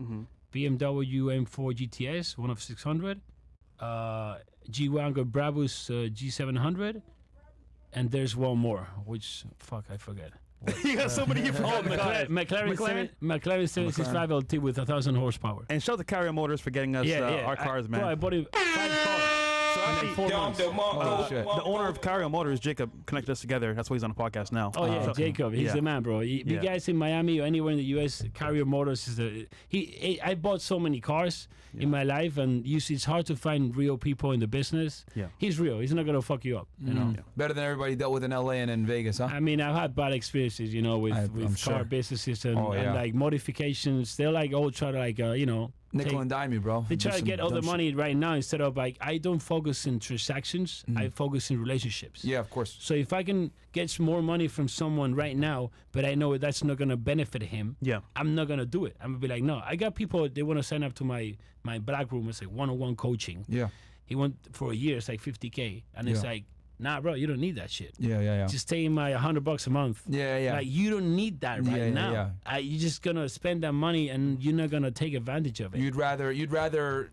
BMW M4 GTS, one of 600. G-Wagon Brabus G700. And there's one more, which, I forget. You got so many different McLaren 765 LT with 1,000 horsepower. And shout out to Carrier Motors for getting us our cars, man. Bro, I bought 5 cars. So actually, 4 months. the owner of Carrier Motors, Jacob, connected us together. That's why he's on the podcast now. Oh yeah, Jacob, he's the man, bro. You guys in Miami or anywhere in the U.S., Carrier Motors is I bought so many cars in my life, and it's hard to find real people in the business. Yeah, he's real. He's not gonna fuck you up. You know, better than everybody dealt with in L.A. and in Vegas, huh? I mean, I've had bad experiences, you know, with car businesses and like modifications. They're like all try to like nickel and dime you, bro. They try to get all the money right now instead of like, I don't focus in transactions, I focus in relationships. Yeah, of course. So if I can get some more money from someone right now, but I know that's not going to benefit him, I'm not going to do it. I'm going to be like, no, I got people, they want to sign up to my black room. It's like one-on-one coaching. Yeah. He went for a year, it's like $50K. And it's like, nah, bro, you don't need that shit. Yeah. Just take my $100 a month. Yeah. Like, you don't need that right now. You're just gonna spend that money, and you're not gonna take advantage of it. You'd rather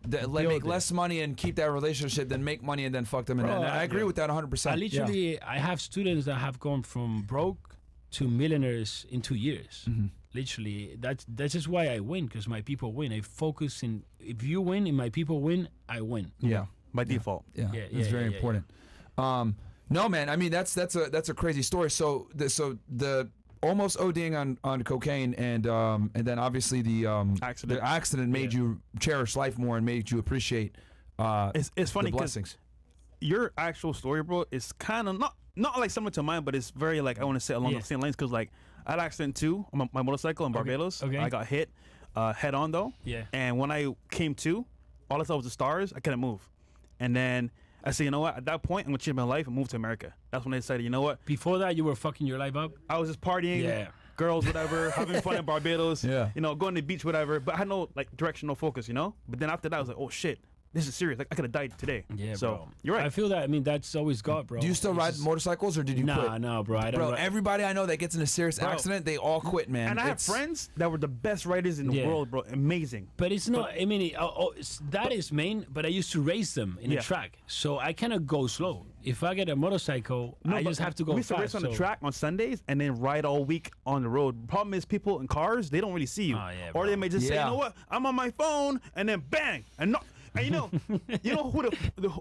make less money and keep that relationship than make money and then fuck them. Bro, and I agree with that 100%. I have students that have gone from broke to millionaires in 2 years. Literally, that's just why I win, because my people win. I focus in, if you win and my people win, I win. Yeah, by default. Yeah, it's very important. No, man. I mean, that's a crazy story. So the almost ODing on cocaine and then obviously the accident made you cherish life more and made you appreciate it's funny the blessings. Your actual story, bro, is kind of not like similar to mine, but it's very like I want to say along the same lines, because like I had an accident too on my motorcycle in Barbados. Okay. I got hit head on though. Yeah. And when I came to, all I saw was the stars. I couldn't move, and then I said, you know what? At that point, I'm gonna change my life and move to America. That's when I decided, you know what? Before that, you were fucking your life up. I was just partying. Yeah. girls, whatever, having fun in Barbados. Yeah. You know, going to the beach, whatever. But I had no like direction, no focus. You know. But then after that, I was like, oh shit, this is serious. Like I could have died today. Yeah, so, bro. You're right. I feel that. I mean, that's always God, bro. Do you still It's ride just- motorcycles or did you quit? No, bro. I don't. Bro, ride- everybody I know that gets in a serious Bro. accident, they all quit, man. And I have It's- friends that were the best riders in the Yeah. world, bro. Amazing. But it's not. I mean, that is main. But I used to race them in Yeah. a track, so I cannot go slow. If I get a motorcycle, I but just have to go We used to fast. race on the so- track on Sundays and then ride all week on the road. Problem is, people in cars, they don't really see you. Oh, yeah, Or they bro. may just say, Yeah. you know what, I'm on my phone, and then bang, and no. And you know who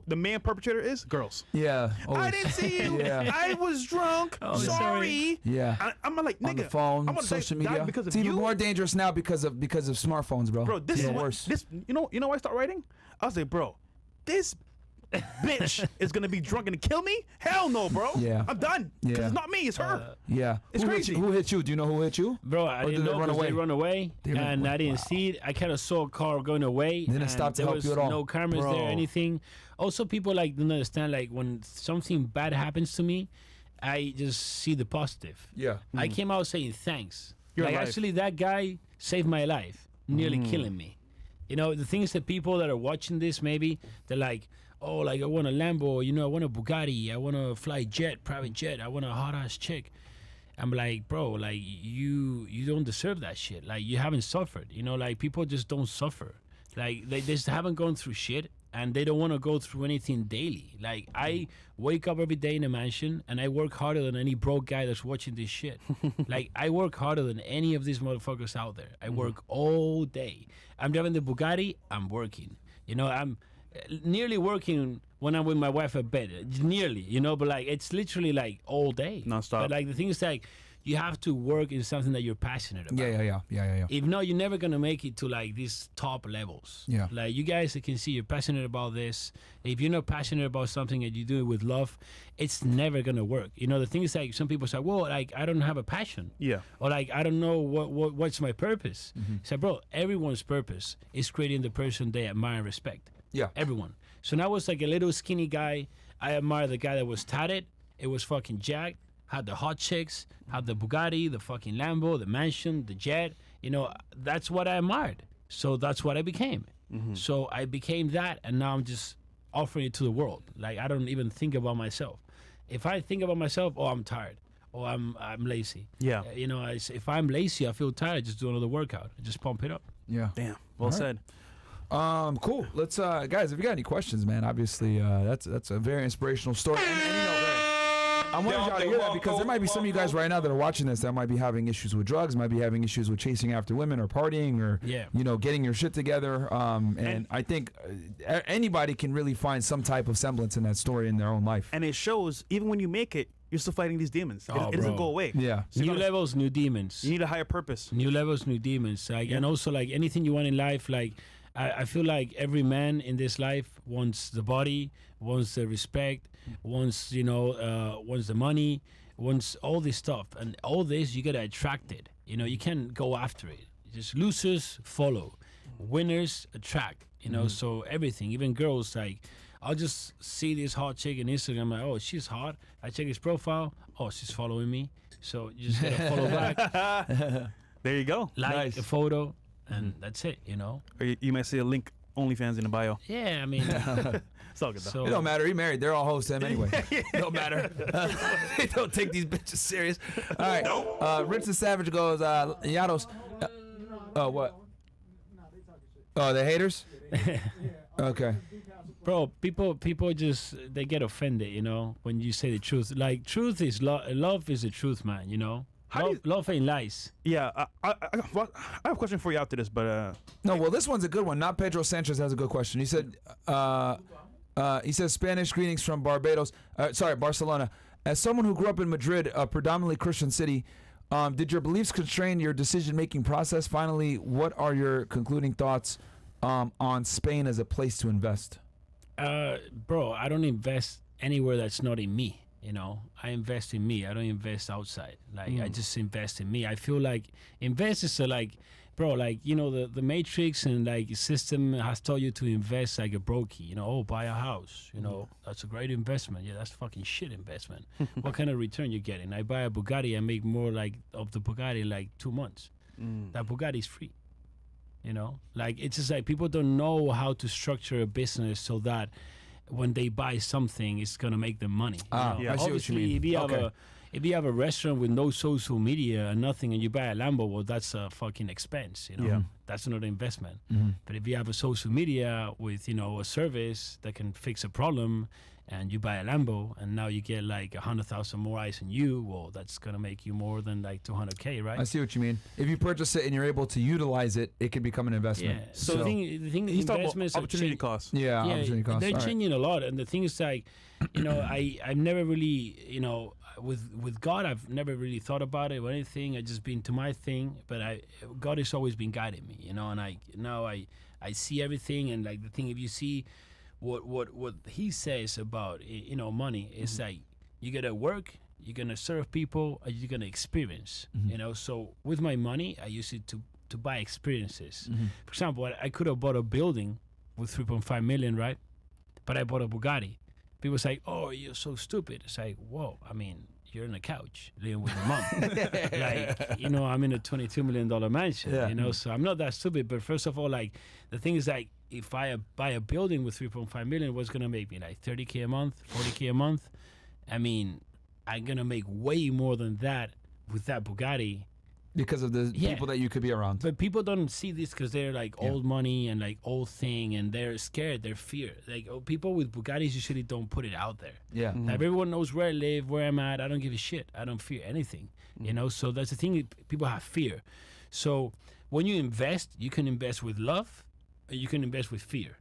the main perpetrator is? Girls. Yeah. I always. didn't see you. Yeah. I was drunk. Oh, sorry. sorry. Yeah. I'm like, nigga. On the phone, I'm gonna social die media. because It's of even you. more dangerous now because of smartphones, bro. Bro, this It's is what, worse. this. You know why I start writing? I was like, bro, this bitch is gonna be drunk and kill me? Hell no, bro. Yeah. I'm done. Because Yeah. it's not me, it's her. Yeah. It's Who hit crazy. you? Who hit you? Do you know who hit you? Bro, I Or didn't did they know run 'cause away? they run away, They ran and away. I didn't Wow. see it. I kind of saw a car going away. Didn't and stop to there help was you at all. No cameras Bro. there, anything. Also, people like don't understand. Like when something bad happens to me, I just see the positive. Yeah. I came out saying thanks. You're like alive. actually, that guy saved my life, nearly killing me. You know, the thing is that people that are watching this, maybe they're like, oh, like I want a Lambo, you know, I want a Bugatti, I want to fly jet, private jet, I want a hot ass chick. I'm like, bro, like you don't deserve that shit. Like you haven't suffered, you know, like people just don't suffer. Like they just haven't gone through shit and they don't want to go through anything daily. Like I wake up every day in a mansion and I work harder than any broke guy that's watching this shit. Like I work harder than any of these motherfuckers out there. I work all day. I'm driving the Bugatti, I'm working. You know, I'm nearly working when I'm with my wife at bed. Nearly, you know, but like it's literally like all day. Non-stop. But like the thing is like you have to work in something that you're passionate about. Yeah. If not, you're never gonna make it to like these top levels. Yeah. Like you guys can see you're passionate about this. If you're not passionate about something and you do it with love, it's never gonna work. You know, the thing is like some people say, well, like I don't have a passion. Yeah. Or like I don't know what's my purpose. So bro, everyone's purpose is creating the person they admire and respect. Yeah. Everyone. So now I was like a little skinny guy. I admire the guy that was tatted. It was fucking jacked. Had the hot chicks, had the Bugatti, the fucking Lambo, the mansion, the jet. You know, that's what I admired. So that's what I became. So I became that, and now I'm just offering it to the world. Like I don't even think about myself. If I think about myself, oh, I'm tired, or I'm lazy. Yeah. You know, if I'm lazy, I feel tired. Just do another workout. Just pump it up. Yeah. Damn. Well said. Cool. Let's guys, if you got any questions, man, obviously that's a very inspirational story. And, you know, I wanted y'all to hear that because there might be some of you guys right now that are watching this that might be having issues with drugs, might be having issues with chasing after women or partying or you know, getting your shit together. And I think anybody can really find some type of semblance in that story in their own life. And it shows even when you make it, you're still fighting these demons. Oh, it doesn't bro. go away. Yeah. So you New gotta- levels, new demons. You need a higher purpose. New levels, new demons. Like, and also like anything you want in life, like I feel like every man in this life wants the body, wants the respect, wants, you know, wants the money, wants all this stuff. And all this, you gotta attract it. You know, you can't go after it. Just losers follow. Winners attract. You know, so everything, even girls, like I'll just see this hot chick on Instagram, I'm like, oh, she's hot. I check his profile, oh, she's following me. So you just gotta follow back, There you go. like Nice. a photo, and that's it, you know? Or you might see a link OnlyFans in the bio. Yeah, I mean, It's all good though. so It don't matter. He married. They're all hosts him anyway. It don't matter. They don't take these bitches serious. All right. Rich the Savage goes, Llados. What? Oh, the haters? Okay. bro, people just they get offended, you know, when you say the truth. Like truth is love is the truth, man. You know, How do love ain't lies. Yeah, I have a question for you after this, but No, well, this one's a good one. Not Pedro Sanchez has a good question. He said, he says, Spanish greetings from Barbados. Barcelona. As someone who grew up in Madrid, a predominantly Christian city, did your beliefs constrain your decision-making process? Finally, what are your concluding thoughts on Spain as a place to invest? Bro, I don't invest anywhere that's not in me. You know, I invest in me. I don't invest outside. Like I just invest in me. I feel like invest is like bro, like, you know, the Matrix and like system has told you to invest like a brokey, you know, oh, buy a house, you know, that's a great investment. Yeah, that's fucking shit investment. What kind of return you getting? I buy a Bugatti, I make more like of the Bugatti like 2 months. That Bugatti's free. You know, like it's just like people don't know how to structure a business so that when they buy something, it's gonna make them money. Yeah, I see what you obviously, mean. if you have a restaurant with no social media and nothing, and you buy a Lambo, well, that's a fucking expense. You know, Yeah. that's not an investment. Mm-hmm. But if you have a social media with, you know, a service that can fix a problem, and you buy a Lambo, and now you get like 100,000 more eyes on you, well, that's gonna make you more than like 200K, right? I see what you mean. If you purchase it and you're able to utilize it, it can become an investment. Yeah. So the thing He's talking about investments are opportunity change- costs. Yeah, opportunity cost. they're All right. changing a lot, and the thing is like, you know, I've never really, you know, with God, I've never really thought about it or anything. I just been to my thing, but God has always been guiding me, you know, and I see everything, and like the thing, if you see what He says about, you know, money, it's like you gotta work, you're gonna serve people, and you're gonna experience, you know. So with my money, I use it to buy experiences. For example, I could have bought a building with 3.5 million, right? But I bought a Bugatti. People say, "Oh, you're so stupid." It's like, whoa, I mean, you're on a couch living with your mom. Like, you know, I'm in a $22 million mansion, Yeah. you know, so I'm not that stupid. But first of all, like, the thing is, like, if I buy a building with 3.5 million, what's going to make me like 30K a month, 40K a month? I mean, I'm going to make way more than that with that Bugatti. Because of the Yeah. people that you could be around. But people don't see this because they're like old money and like old thing, and they're scared, they're fear. Like, people with Bugattis usually don't put it out there. Yeah. Like, everyone knows where I live, where I'm at. I don't give a shit. I don't fear anything, you know? So that's the thing. People have fear. So when you invest, you can invest with love, or you can invest with fear.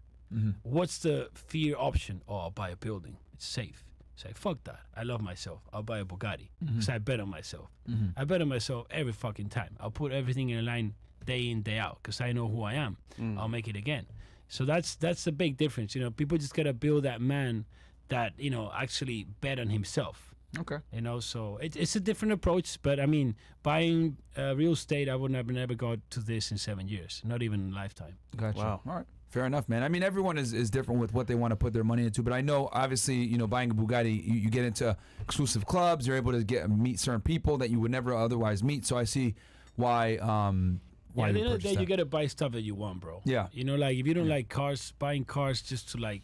What's the fear option? Oh, I'll buy a building. It's safe. It's like, fuck that. I love myself. I'll buy a Bugatti. Because I bet on myself. I bet on myself every fucking time. I'll put everything in a line day in, day out, because I know who I am. I'll make it again. So that's the big difference. You know, people just got to build that man that, you know, actually bet on himself. Okay. You know, so it's a different approach. But I mean, buying real estate, I would never got to this in 7 years, not even in a lifetime. Gotcha. Wow. All right. Fair enough, man. I mean, everyone is different with what they want to put their money into, but I know, obviously, you know, buying a Bugatti, you get into exclusive clubs. You're able to meet certain people that you would never otherwise meet. So I see why. Yeah, you at the end of the purchased day, that. you gotta buy stuff that you want, bro. Yeah. You know, like if you don't like cars, buying cars just to like,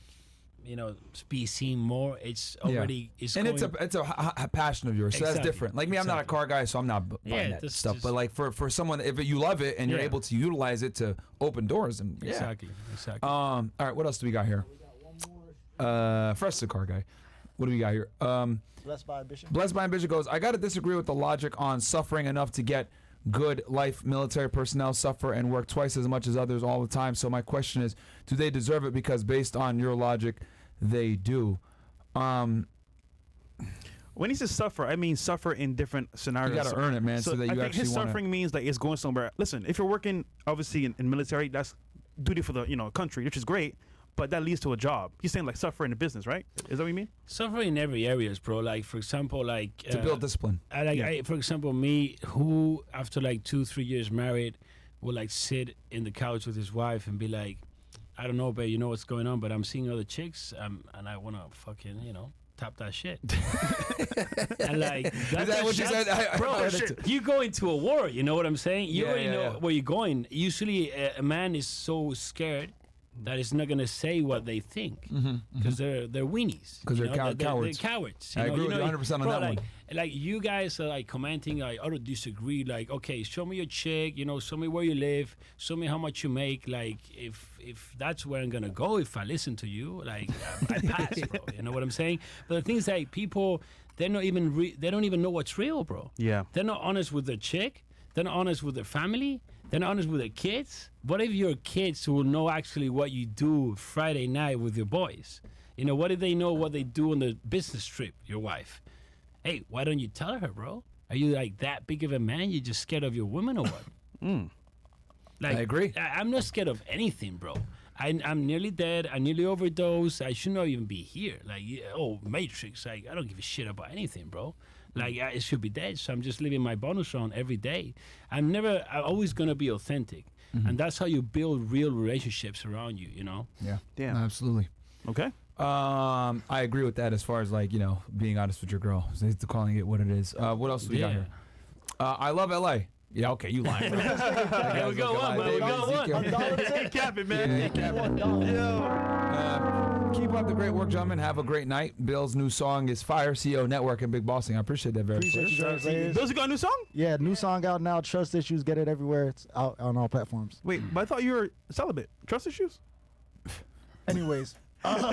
you know, be seen more, it's already it's and going, it's a passion of yours, so that's Exactly. different. Like me, I'm not a Exactly. car guy, so I'm not buying Yeah, that that's stuff. just- But like for someone, if you love it and you're Yeah. able to utilize it to open doors, and yeah. exactly. All right, what else do we got here? Fresh the car guy. What do we got here? Blessed by ambition. Blessed by Ambition goes, I got to disagree with the logic on suffering enough to get good life. Military personnel suffer and work twice as much as others all the time. So my question is, do they deserve it? Because based on your logic, they do. When he says suffer, I mean suffer in different scenarios. You got to earn it, man, so that I you think actually his want suffering means like it's going somewhere. Listen, if you're working obviously in military, that's duty for the country, which is great, but that leads to a job. He's saying like suffer in the business, right? Is that what you mean? Suffering in every areas, bro. Like for example, like to build discipline. for example, me who after like 2-3 years married will like sit in the couch with his wife and be like, I don't know, babe, you know what's going on, but I'm seeing other chicks, and I wanna fucking tap that shit. And like Is that what you said? I Bro, heard it too. you go into a war, you know what I'm saying? You Yeah, already yeah, know yeah. where you're going. Usually a man is so scared that he's not gonna say what they think because they're weenies. 'Cause you they're know? cowards. They're cowards. I you know? agree You with you know, 100% on bro, that like, one. Like you guys are like commenting like, I don't disagree. Like, okay, show me your chick. Show me where you live. Show me how much you make. Like, if that's where I'm gonna go, if I listen to you, like I pass, bro. You know what I'm saying? But the thing is, like, people, they're not even they don't even know what's real, bro. Yeah. They're not honest with their chick. They're not honest with their family. They're not honest with their kids. What if your kids will know actually what you do Friday night with your boys? What if they know what they do on the business trip, your wife? Hey, why don't you tell her, bro? Are you like that big of a man? You just scared of your woman or what? Like, I agree. I'm not scared of anything, bro. I'm nearly dead. I nearly overdosed. I should not even be here. Like, Matrix. Like, I don't give a shit about anything, bro. Like it should be dead. So I'm just living my bonus round every day. I'm always gonna be authentic, and that's how you build real relationships around you. You know. Yeah. Damn. Absolutely. Okay. I agree with that as far as like, you know, being honest with your girl. So calling it what it is. What else do we got here? I love LA. Yeah, okay, you lying. Bro. There we go, one, man. We got one. Cap it, man. Keep up the great work, gentlemen. Have a great night. Bill's new song is Fire, CO Network, and Big Bossing. I appreciate that very much. Appreciate you guys, players. Bill's got a new song? Yeah, new song out now. Trust Issues. Get it everywhere. It's out on all platforms. Wait, but I thought you were celibate. Trust issues? Anyways. Austin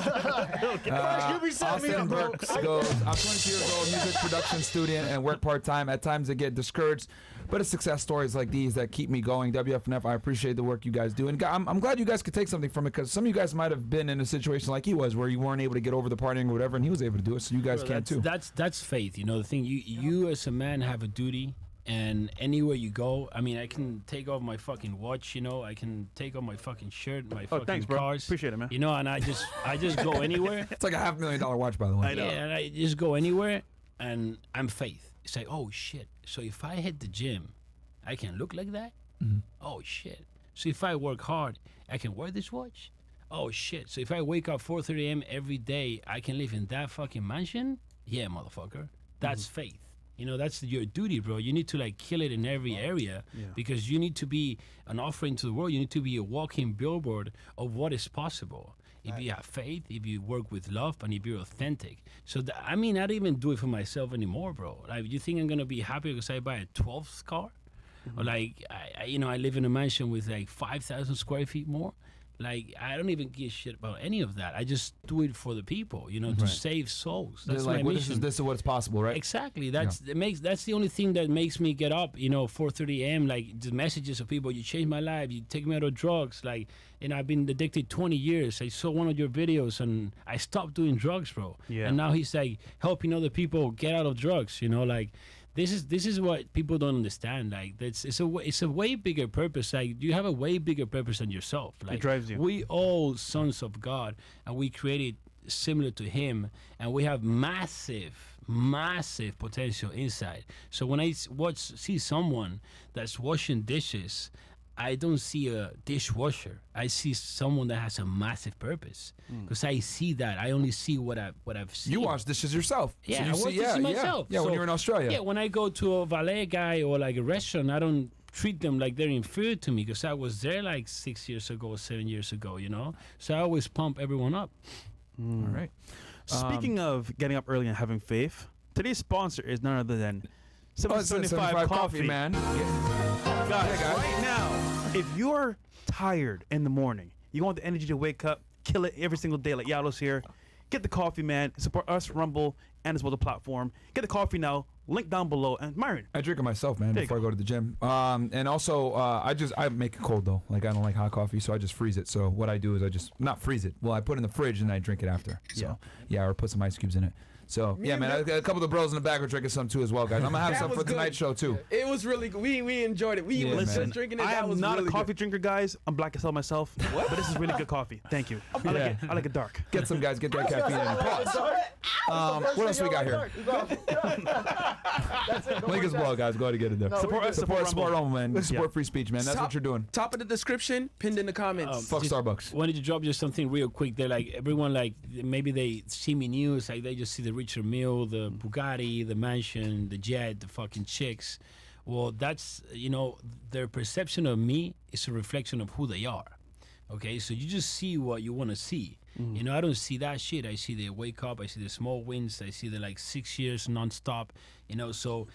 Brooks goes, I'm 22 years old, music production student, and work part-time. At times I get discouraged, but it's success stories like these that keep me going. WFNF, I appreciate the work you guys do. And I'm glad you guys could take something from it, because some of you guys might have been in a situation like he was, where you weren't able to get over the partying or whatever, and he was able to do it, so you guys can too. That's faith. You know, the thing, you as a man have a duty. And anywhere you go, I mean, I can take off my fucking watch, you know, I can take off my fucking shirt, my fucking thanks, bro. cars. Appreciate it, man. You know, and I just go anywhere. It's like a $500,000 watch, by the way. I know. Yeah, and I just go anywhere, and I'm faith. It's like, oh shit. So if I hit the gym, I can look like that. Oh shit. So if I work hard, I can wear this watch. Oh shit. So if I wake up 4:30 a.m. every day, I can live in that fucking mansion. Yeah, motherfucker. That's faith. You know, that's your duty, bro. You need to like kill it in every area because you need to be an offering to the world. You need to be a walking billboard of what is possible. If you have faith, if you work with love, and if you're authentic. So, I mean, I don't even do it for myself anymore, bro. Like, you think I'm going to be happy because I buy a 12th car? Or like, I live in a mansion with like 5,000 square feet more. Like, I don't even give a shit about any of that. I just do it for the people, you know, to save souls. That's like, my mission. This is what's possible, right? Exactly. That's the only thing that makes me get up, you know, 4:30 a.m. Like the messages of people, you changed my life, you take me out of drugs. Like, you know, I've been addicted 20 years. I saw one of your videos and I stopped doing drugs, bro. Yeah. And now he's like helping other people get out of drugs, you know, like. This is what people don't understand. Like, it's a way bigger purpose. Like, you have a way bigger purpose than yourself. Like, it drives you. We all sons of God, and we created similar to Him, and we have massive potential inside. So when I see someone that's washing dishes, I don't see a dishwasher. I see someone that has a massive purpose because I see that. I only see what I've seen. You wash dishes yourself. Yeah, so I wash dishes myself. Yeah, when you're in Australia. Yeah, when I go to a valet guy or like a restaurant, I don't treat them like they're inferior to me because I was there like 6 years ago or 7 years ago, you know? So I always pump everyone up. All right. Speaking of getting up early and having faith, today's sponsor is none other than 775 Coffee, man. Guys, right now, if you're tired in the morning, you want the energy to wake up, kill it every single day like Llados here, get the coffee, man. Support us, Rumble, and as well the platform. Get the coffee now. Link down below. And Myron. I drink it myself, man, before I go to the gym. And also, I make it cold, though. Like, I don't like hot coffee, so I just freeze it. So what I do is I just, not freeze it. Well, I put it in the fridge and I drink it after. So, yeah, or put some ice cubes in it. So, yeah, man, a couple of the bros in the back are drinking some too as well, guys. I'm going to have some for tonight's show, too. It was really good. We enjoyed it. We was just drinking it. I That am was not really a coffee good. drinker, guys. I'm black as hell myself. But this is really good coffee. Thank you. I like it dark. Get some, guys. Get that caffeine in. Pause. What else we got here? Link is below, guys. Go ahead and get it there. Support us, Support Rumble. Rumble, man. Support free speech, man. That's what you're doing. Top of the description, pinned in the comments. Fuck Starbucks. Wanted to drop just something real quick. They're like, everyone, like, maybe they see me news, like, they just see the Richard Mille, the Bugatti, the mansion, the jet, the fucking chicks. Well, that's, you know, their perception of me is a reflection of who they are. Okay, so you just see what you want to see. You know, I don't see that shit. I see they wake up. I see the small wins. I see the like 6 years nonstop. You know, so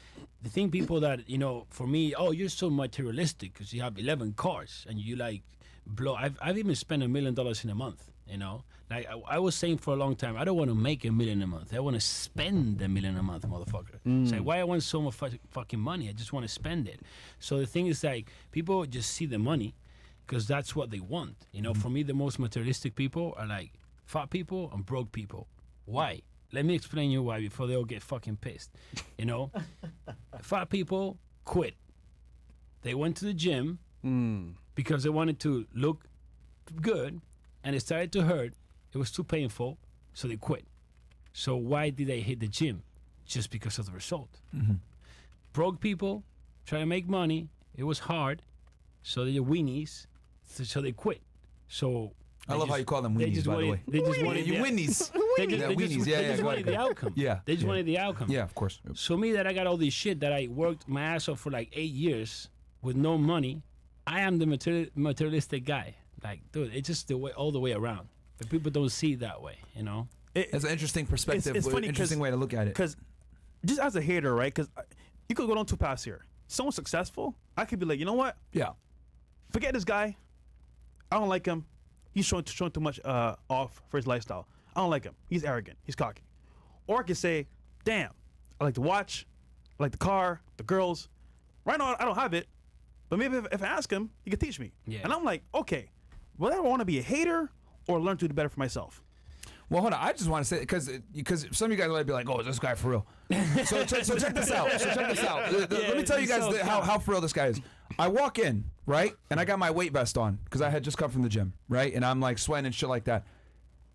the thing, people that, you know, for me, oh, you're so materialistic because you have 11 cars and you like blow. I've even spent $1 million in a month. You know, like I was saying for a long time, I don't want to make $1 million a month. I want to spend $1 million a month, motherfucker. It's like, why I want so much fucking money? I just want to spend it. So the thing is, like, people just see the money because that's what they want. You know, for me, the most materialistic people are like fat people and broke people. Why? Let me explain you why before they all get fucking pissed. You know, fat people quit. They went to the gym because they wanted to look good. And it started to hurt. It was too painful, so they quit. So why did they hit the gym? just because of the result. Mm-hmm. Broke people try to make money. It was hard, so they're weenies, so they quit. So I love how you call them weenies, by the way. They just wanted You the, weenies. they just, Yeah, they weenies. just, Yeah, they yeah, just go wanted ahead. the outcome. Yeah, They just yeah. wanted the outcome. Yeah, of course. So me that I got all this shit that I worked my ass off for like 8 years with no money, I am the materialistic guy. Like, dude, it's just the way all the way around. But people don't see it that way, you know. It's an interesting perspective. It's funny interesting way to look at it. Because just as a hater, right? Because you could go down two paths here. Someone successful, I could be like, you know what? Yeah. Forget this guy. I don't like him. He's showing too much off for his lifestyle. I don't like him. He's arrogant. He's cocky. Or I could say, damn, I like the watch. I like the car, the girls. Right now, I don't have it. But maybe if I ask him, he could teach me. Yeah. And I'm like, okay, whether I want to be a hater or learn to do better for myself. Well, hold on. I just want to say because some of you guys might be like, "Oh, is this guy for real?" so check this out. Let me tell you guys how for real this guy is. I walk in, right, and I got my weight vest on because I had just come from the gym, right, and I'm like sweating and shit like that.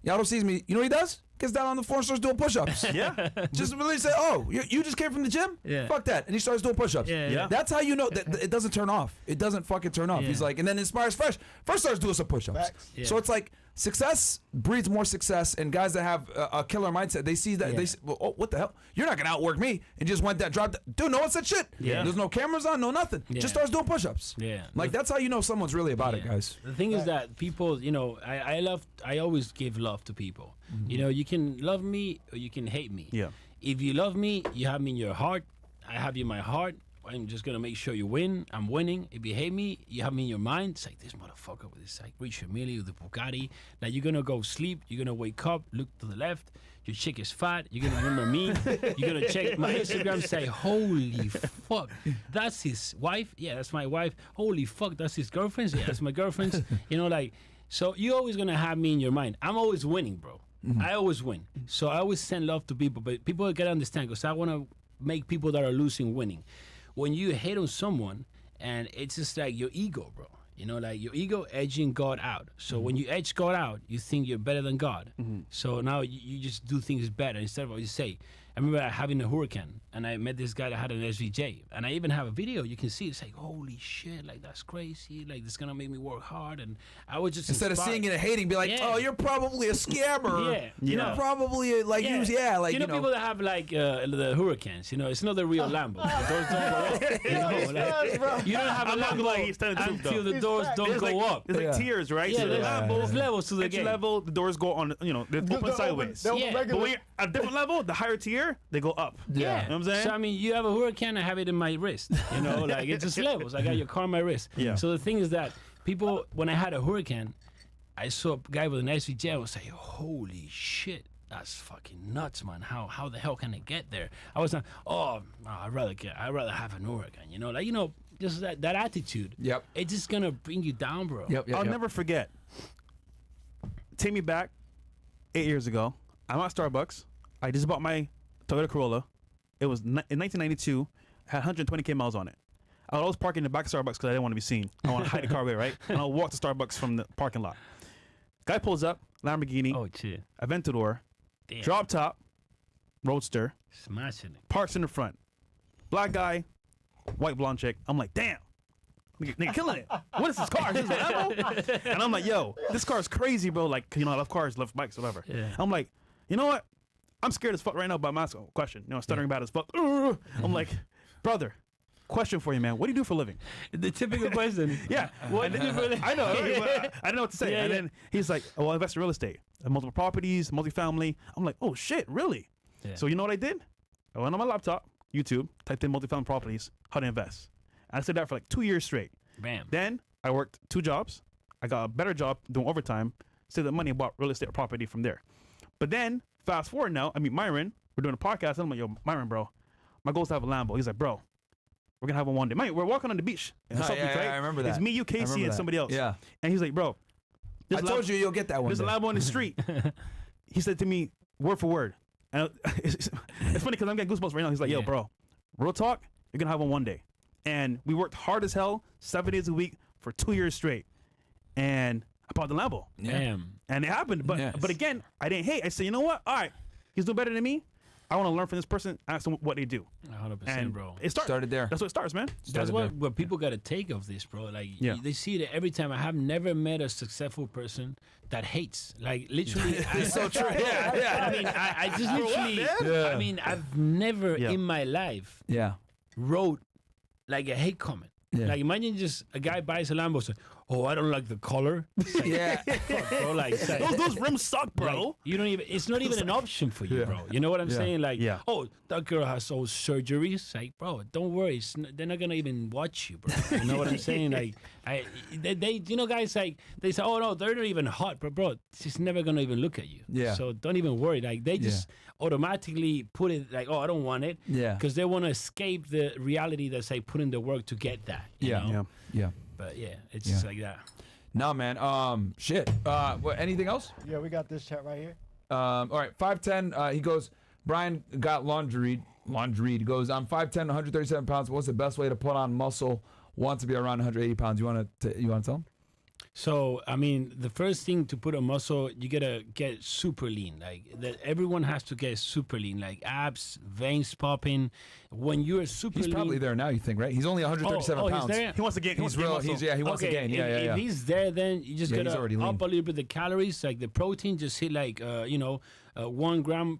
Llados sees me. You know what he does? Gets down on the floor and starts doing push-ups. Yeah. Just really say, "Oh, you just came from the gym? Yeah. Fuck that!" And he starts doing push-ups. Yeah. That's how you know that it doesn't turn off. It doesn't fucking turn off. Yeah. He's like, and then Inspires Fresh first starts doing some push-ups. Facts. Yeah. So it's like success breeds more success, and guys that have a killer mindset, they see that Yeah. they see, well, oh, what the hell? You're not gonna outwork me, and just went that dropped. Dude, no one said shit. Yeah. There's no cameras on, no nothing. Yeah. Just starts doing push-ups. Yeah. Like that's how you know someone's really about it, Yeah. guys. The thing is that people, you know, I always give love to people. Mm-hmm. You know, you can love me or you can hate me. Yeah. If you love me, you have me in your heart. I have you in my heart. I'm just gonna make sure you win. I'm winning. If you hate me, you have me in your mind. It's like this motherfucker with this like rich family with the Bugatti. Like you're gonna go sleep. You're gonna wake up, look to the left. Your chick is fat. You're gonna remember me. You're gonna check my Instagram. Say, holy fuck, that's his wife. Yeah, that's my wife. Holy fuck, that's his girlfriend. Yeah, that's my girlfriend. You know, like so you're always gonna have me in your mind. I'm always winning, bro. I always win. So I always send love to people, but people gotta understand because I wanna make people that are losing winning. When you hate on someone and it's just like your ego, bro. You know, like your ego edging God out. So when you edge God out, you think you're better than God. So now you just do things better instead of what you say. I remember having a hurricane and I met this guy that had an SVJ. And I even have a video. You can see it's like, holy shit, like that's crazy. Like this gonna make me work hard. And I was just Instead inspired. of seeing it and hating, be like, Yeah. "Oh, you're probably a scammer. Yeah. You're Yeah. probably like Yeah. like you know people that have like the hurricanes. You know, it's not the real Lambo. The doors don't go up. You know, like, you don't have a I'm not gonna lie, Lambo he's telling the truth, until though. the doors don't There's go like, up. There's like Yeah. tiers, right? Yeah, So there's the levels to the entry game. level, the doors go on, you know, they're open sideways. they'll Yeah. But regular- when you're at a different level, the higher tier, they go up. Yeah. You know what I'm saying? So I mean, you have a hurricane, I have it in my wrist. You know, like it's just levels. I got your car on my wrist. Yeah. So the thing is that people, when I had a hurricane, I saw a guy with an SVJ. I was like, holy shit. That's fucking nuts, man. How the hell can it get there? I was like, oh, no, I'd rather have an hurricane. You know, like just that attitude. Yep. It's just gonna bring you down, bro. Yep. I'll never forget. Take me back 8 years ago. I'm at Starbucks. I just bought my Toyota Corolla. It was in 1992. Had 120K miles on it. I was always parking in the back of Starbucks because I didn't want to be seen. I want to hide the car away, right? And I'll walk to Starbucks from the parking lot. Guy pulls up, Lamborghini, Oh shit. Aventador, Damn. drop top, Roadster, Smashing it. parks in the front. Black guy, white blonde chick. I'm like, damn. Nigga killing it. What is this car? Is this an Lambo? And I'm like, yo, this car is crazy, bro. Like, you know, I love cars, love bikes, whatever. Yeah. I'm like, you know what? I'm scared as fuck right now about my question. You know, stuttering bad as fuck. I'm like, brother, question for you, man. What do you do for a living? The typical question. Yeah. What did you really? I know. Right? But I didn't know what to say. Yeah, and yeah. then he's like, oh, I invest in real estate, multiple properties, multifamily. I'm like, oh, shit, really? Yeah. So you know what I did? I went on my laptop, YouTube, typed in multifamily properties, how to invest. And I said that for like 2 years straight. Bam. Then I worked 2 jobs. I got a better job doing overtime, saved the money, and bought real estate property from there. But then, fast forward now, I meet Myron. We're doing a podcast. And I'm like, yo, Myron, bro, my goal is to have a Lambo. He's like, bro, we're going to have one day. We're walking on the beach. In Oh, South yeah, Beach, yeah, right? I remember that. It's me, you, I Casey, remember and that. somebody else. Yeah. And he's like, bro, I told you you'll get that one. there's a day. Lambo on the street. He said to me, word for word. And it's funny because I'm getting goosebumps right now. He's like, yo, Yeah. bro, real talk, you're going to have one day. And we worked hard as hell, 7 days a week for 2 years straight. And I bought the Lambo. Damn. And it happened. But Yes. but again, I didn't hate. I said, you know what? All right, he's doing better than me. I want to learn from this person. Ask them what they do. 100%, And bro. it Started there. That's what it starts, man. That's what people got to take of this, bro. Like, they see it every time. I have never met a successful person that hates. Like, literally. It's so true. Yeah. I mean, I just literally, I mean, I've never in my life wrote like a hate comment. Yeah. Like, imagine just a guy buys a Lambo, say, "Oh, I don't like the color." Like, Yeah. fuck, bro. Like, those rims suck, bro. like, you don't even. It's not even an option for you, bro. You know what I'm saying? Like, oh, that girl has all surgeries. Like, bro, don't worry. They're not gonna even watch you, bro. You know what I'm saying? Like, they you know, guys, like, they say, "Oh no, they're not even hot," bro. She's never gonna even look at you. Yeah. So don't even worry. Like, they just automatically put it like, "Oh, I don't want it." Yeah. Because they want to escape the reality that's like put in the work to get that. You know? Yeah. But yeah, it's just like that. No, man. Shit. What? Anything else? Yeah, we got this chat right here. All right. 5'10". He goes. Brian got laundried. He goes. I'm 5'10", 137 pounds. What's the best way to put on muscle? Want to be around 180 pounds. You want to tell him? So, I mean, the first thing to put on muscle, you gotta get super lean. Like, everyone has to get super lean, like abs, veins popping. When you're super He's lean, probably there now. You think, right? He's only 137 he's pounds. there? He wants to gain. He wants to gain. If he's there, then you just gotta already up lean. a little bit the calories. Like the protein, just hit like 1 gram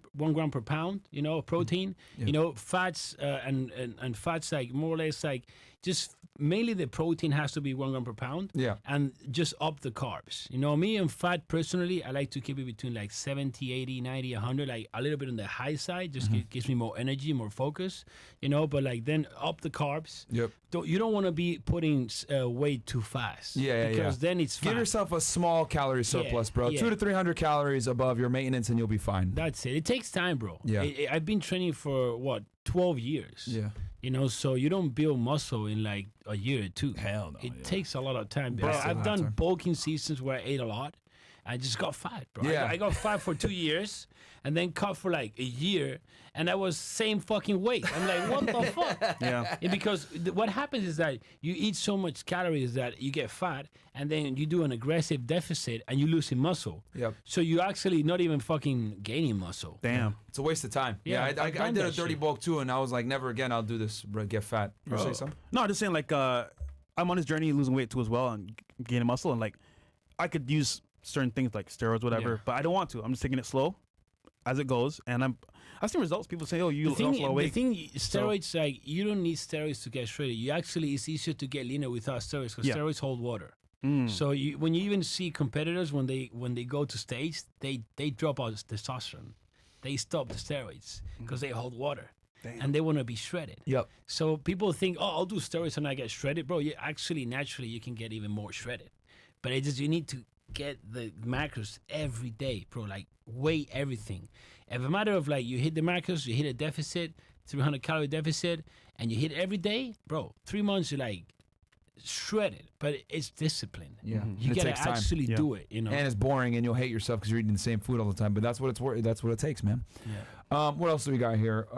per pound. You know, protein. You know, fats and fats, like more or less like just mainly the protein has to be 1 gram per pound. Yeah. And just up the carbs. You know, me and fat personally, I like to keep it between like 70, 80, 90, 100, like a little bit on the high side. Just gives me more energy, more focus. You know, but like then up the carbs. Yep. You don't want to be putting weight too fast. Because then it's fat. Give yourself a small calorie surplus, bro. 200 to 300 calories above your maintenance, and you'll be fine. That's it. It takes time, bro. Yeah. I've been training for 12 years. Yeah. You know, so you don't build muscle in like a year or two. Hell no. It takes a lot of time. Bro, That's a I've lot done of time. bulking seasons where I ate a lot. I just got fat, bro. Yeah. I got fat for 2 years and then cut for like a year, and I was same fucking weight. I'm like, what the fuck? Yeah. Because what happens is that you eat so much calories that you get fat, and then you do an aggressive deficit and you losing muscle. Yep. So you actually not even fucking gaining muscle. Damn. It's a waste of time. Yeah, I I've done did a that dirty shit. bulk too, and I was like, never again. I'll do this. Bro, get fat. You say something? No, I'm just saying, like, I'm on this journey losing weight too as well and gaining muscle, and like, I could use certain things like steroids, whatever, Yeah. but I don't want to. I'm just taking it slow as it goes, and I've seen results. People say, "Oh, you lost a lot of The weight." thing, steroids, like, you don't need steroids to get shredded. You actually, it's easier to get leaner without steroids because steroids hold water. So when you even see competitors, when they go to stage, they drop out testosterone. They stop the steroids because they hold water. And they want to be shredded. Yep. So people think, oh, I'll do steroids and I get shredded. Bro, you actually, naturally, you can get even more shredded. But it just, you need to get the macros every day, bro. Like, weigh everything. If a matter of, like, you hit the macros, you hit a deficit, 300 calorie deficit, and you hit it every day, bro, 3 months, you're like shredded. But it's discipline. Yeah. You It gotta takes time. actually do it, you know. And it's boring, and you'll hate yourself because you're eating the same food all the time. But that's what it's worth. That's what it takes, man. Yeah. What else do we got here?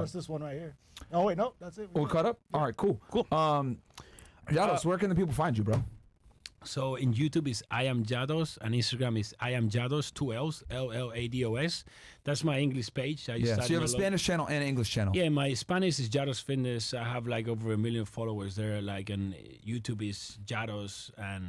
Just this one right here. Oh wait, no, that's it. We caught up. All right, cool. Llados, where can the people find you, bro? So in YouTube is I am Llados, and Instagram is I am Llados, 2 L's, Llados. That's my English page. So you have a Spanish channel and an English channel. Yeah, my Spanish is Llados Fitness. I have like over 1 million followers there. Like, and YouTube is Llados, and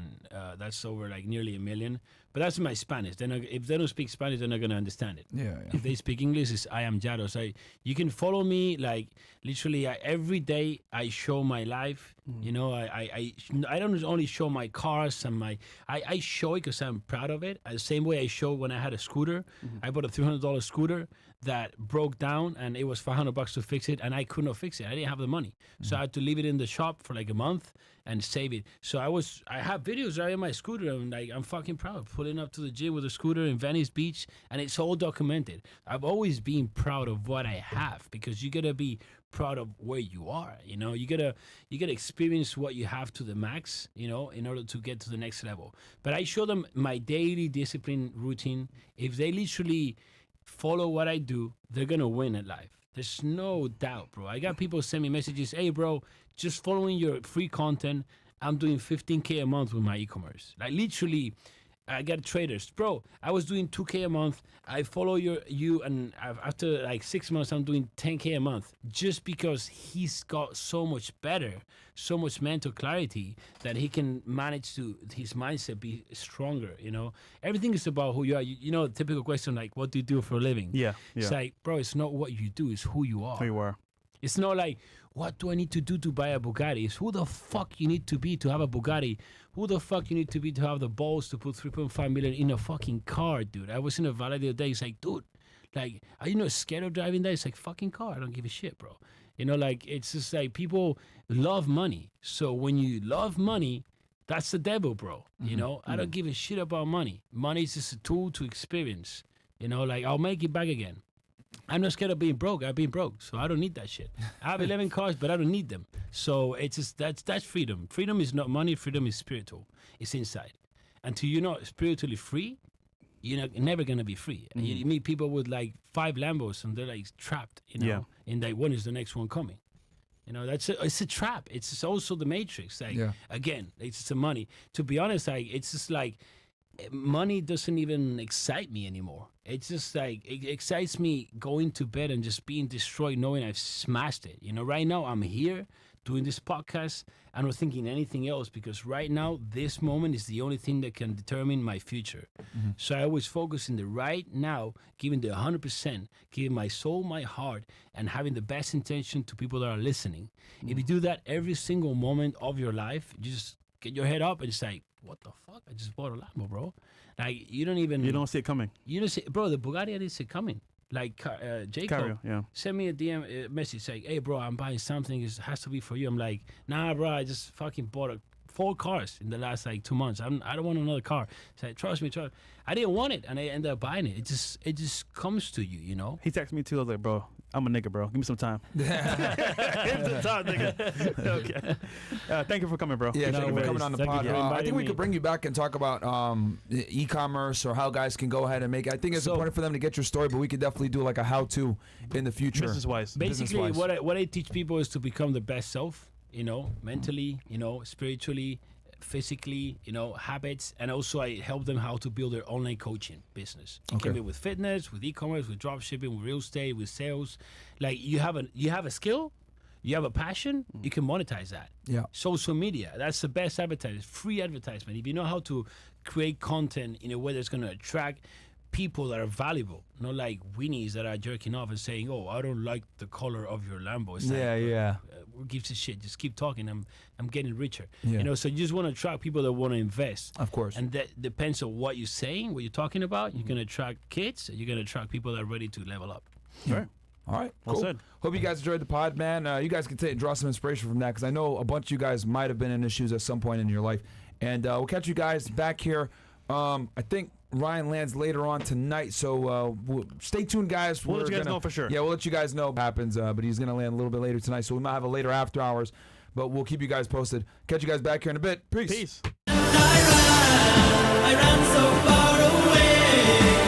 that's over like nearly 1 million. But that's my Spanish. Then if they don't speak Spanish, they're not gonna understand it. Yeah. If they speak English, it's I am Llados. You can follow me like literally every day. I show my life. You know, I don't only show my cars and I show it because I'm proud of it. The same way I show when I had a scooter. I bought a $300 scooter that broke down, and it was $500 to fix it, and I could not fix it. I didn't have the money, so I had to leave it in the shop for like a month and save it. So I have videos right in my scooter, and like I'm fucking proud pulling up to the gym with a scooter in Venice Beach, and it's all documented. I've always been proud of what I have, because you gotta be proud of where you are. You know, you gotta experience what you have to the max, you know, in order to get to the next level. But I show them my daily discipline routine. If they literally follow what I do, they're gonna win at life. There's no doubt, bro. I got people send me messages, hey bro, just following your free content, I'm doing 15K a month with my e-commerce. Like, literally, I got traders, bro. I was doing 2K a month. I follow you, and after like 6 months, I'm doing 10K a month. Just because he's got so much better, so much mental clarity that he can manage to his mindset be stronger. You know, everything is about who you are. You know, the typical question like, "What do you do for a living?" Yeah. It's like, bro, it's not what you do; it's who you are. Who you are. It's not like, what do I need to do to buy a Bugatti? It's who the fuck you need to be to have a Bugatti. Who the fuck you need to be to have the balls to put 3.5 million in a fucking car, dude. I was in a valet the other day. It's like, dude, like, are you not scared of driving that? It's like, fucking car. I don't give a shit, bro. You know, like, it's just like people love money. So when you love money, that's the devil, bro. You know, I don't give a shit about money. Money is just a tool to experience. You know, like, I'll make it back again. I'm not scared of being broke. I've been broke, so I don't need that shit. I have 11 cars, but I don't need them. So it's just that's freedom. Freedom is not money. Freedom is spiritual. It's inside. Until you're not spiritually free, you're never gonna be free. You meet people with like 5 Lambos, and they're like trapped. You know, and like, when is the next one coming? You know, it's a trap. It's just also the Matrix. Like, again, it's just the money. To be honest, like, it's just like, money doesn't even excite me anymore. It's just like, it excites me going to bed and just being destroyed knowing I've smashed it. You know, right now I'm here doing this podcast. I'm not thinking anything else, because right now, this moment is the only thing that can determine my future. So I always focus in the right now, giving the 100%, giving my soul, my heart, and having the best intention to people that are listening. If you do that every single moment of your life, you just get your head up and it's like, what the fuck? I just bought a Lambo, bro. Like, you don't see it coming. You don't see, bro, the Bugatti, I didn't see it coming. Like, Jacob sent me a DM message saying, hey, bro, I'm buying something. It has to be for you. I'm like, nah, bro, I just fucking bought 4 cars in the last like 2 months. I don't want another car. He's like, trust me. I didn't want it, and I ended up buying it. It just comes to you, you know? He texted me too. I was like, bro, I'm a nigga, bro. Give me some time. Give me some time, nigga. Okay. Thank you for coming, bro. Yeah, thank you for coming on the pod. I think we could bring you back and talk about e-commerce or how guys can go ahead and make it. I think it's important for them to get your story, but we could definitely do like a how-to in the future. Business-wise. Basically, what I teach people is to become the best self, you know, mentally, you know, spiritually, physically, you know, habits, and also I help them how to build their online coaching business. It can be with fitness, with e-commerce, with drop shipping, with real estate, with sales. Like, you have a skill, you have a passion, you can monetize that. Yeah. Social media, that's the best advertising, free advertisement. If you know how to create content in a way that's going to attract people that are valuable, not like weenies that are jerking off and saying, oh, I don't like the color of your Lambo. It's who gives a shit? Just keep talking. I'm getting richer. You know, so you just want to attract people that want to invest. Of course. And that depends on what you're saying, what you're talking about. You're going to attract kids. You're going to attract people that are ready to level up. All right, cool. Well said. Hope you guys enjoyed the pod, man. You guys can draw some inspiration from that, because I know a bunch of you guys might have been in issues at some point in your life. And we'll catch you guys back here. I think Ryan lands later on tonight, so stay tuned, guys. We'll let you guys know for sure. Yeah, we'll let you guys know what happens, but he's going to land a little bit later tonight, so we might have a later after hours, but we'll keep you guys posted. Catch you guys back here in a bit. Peace. I ran so far away.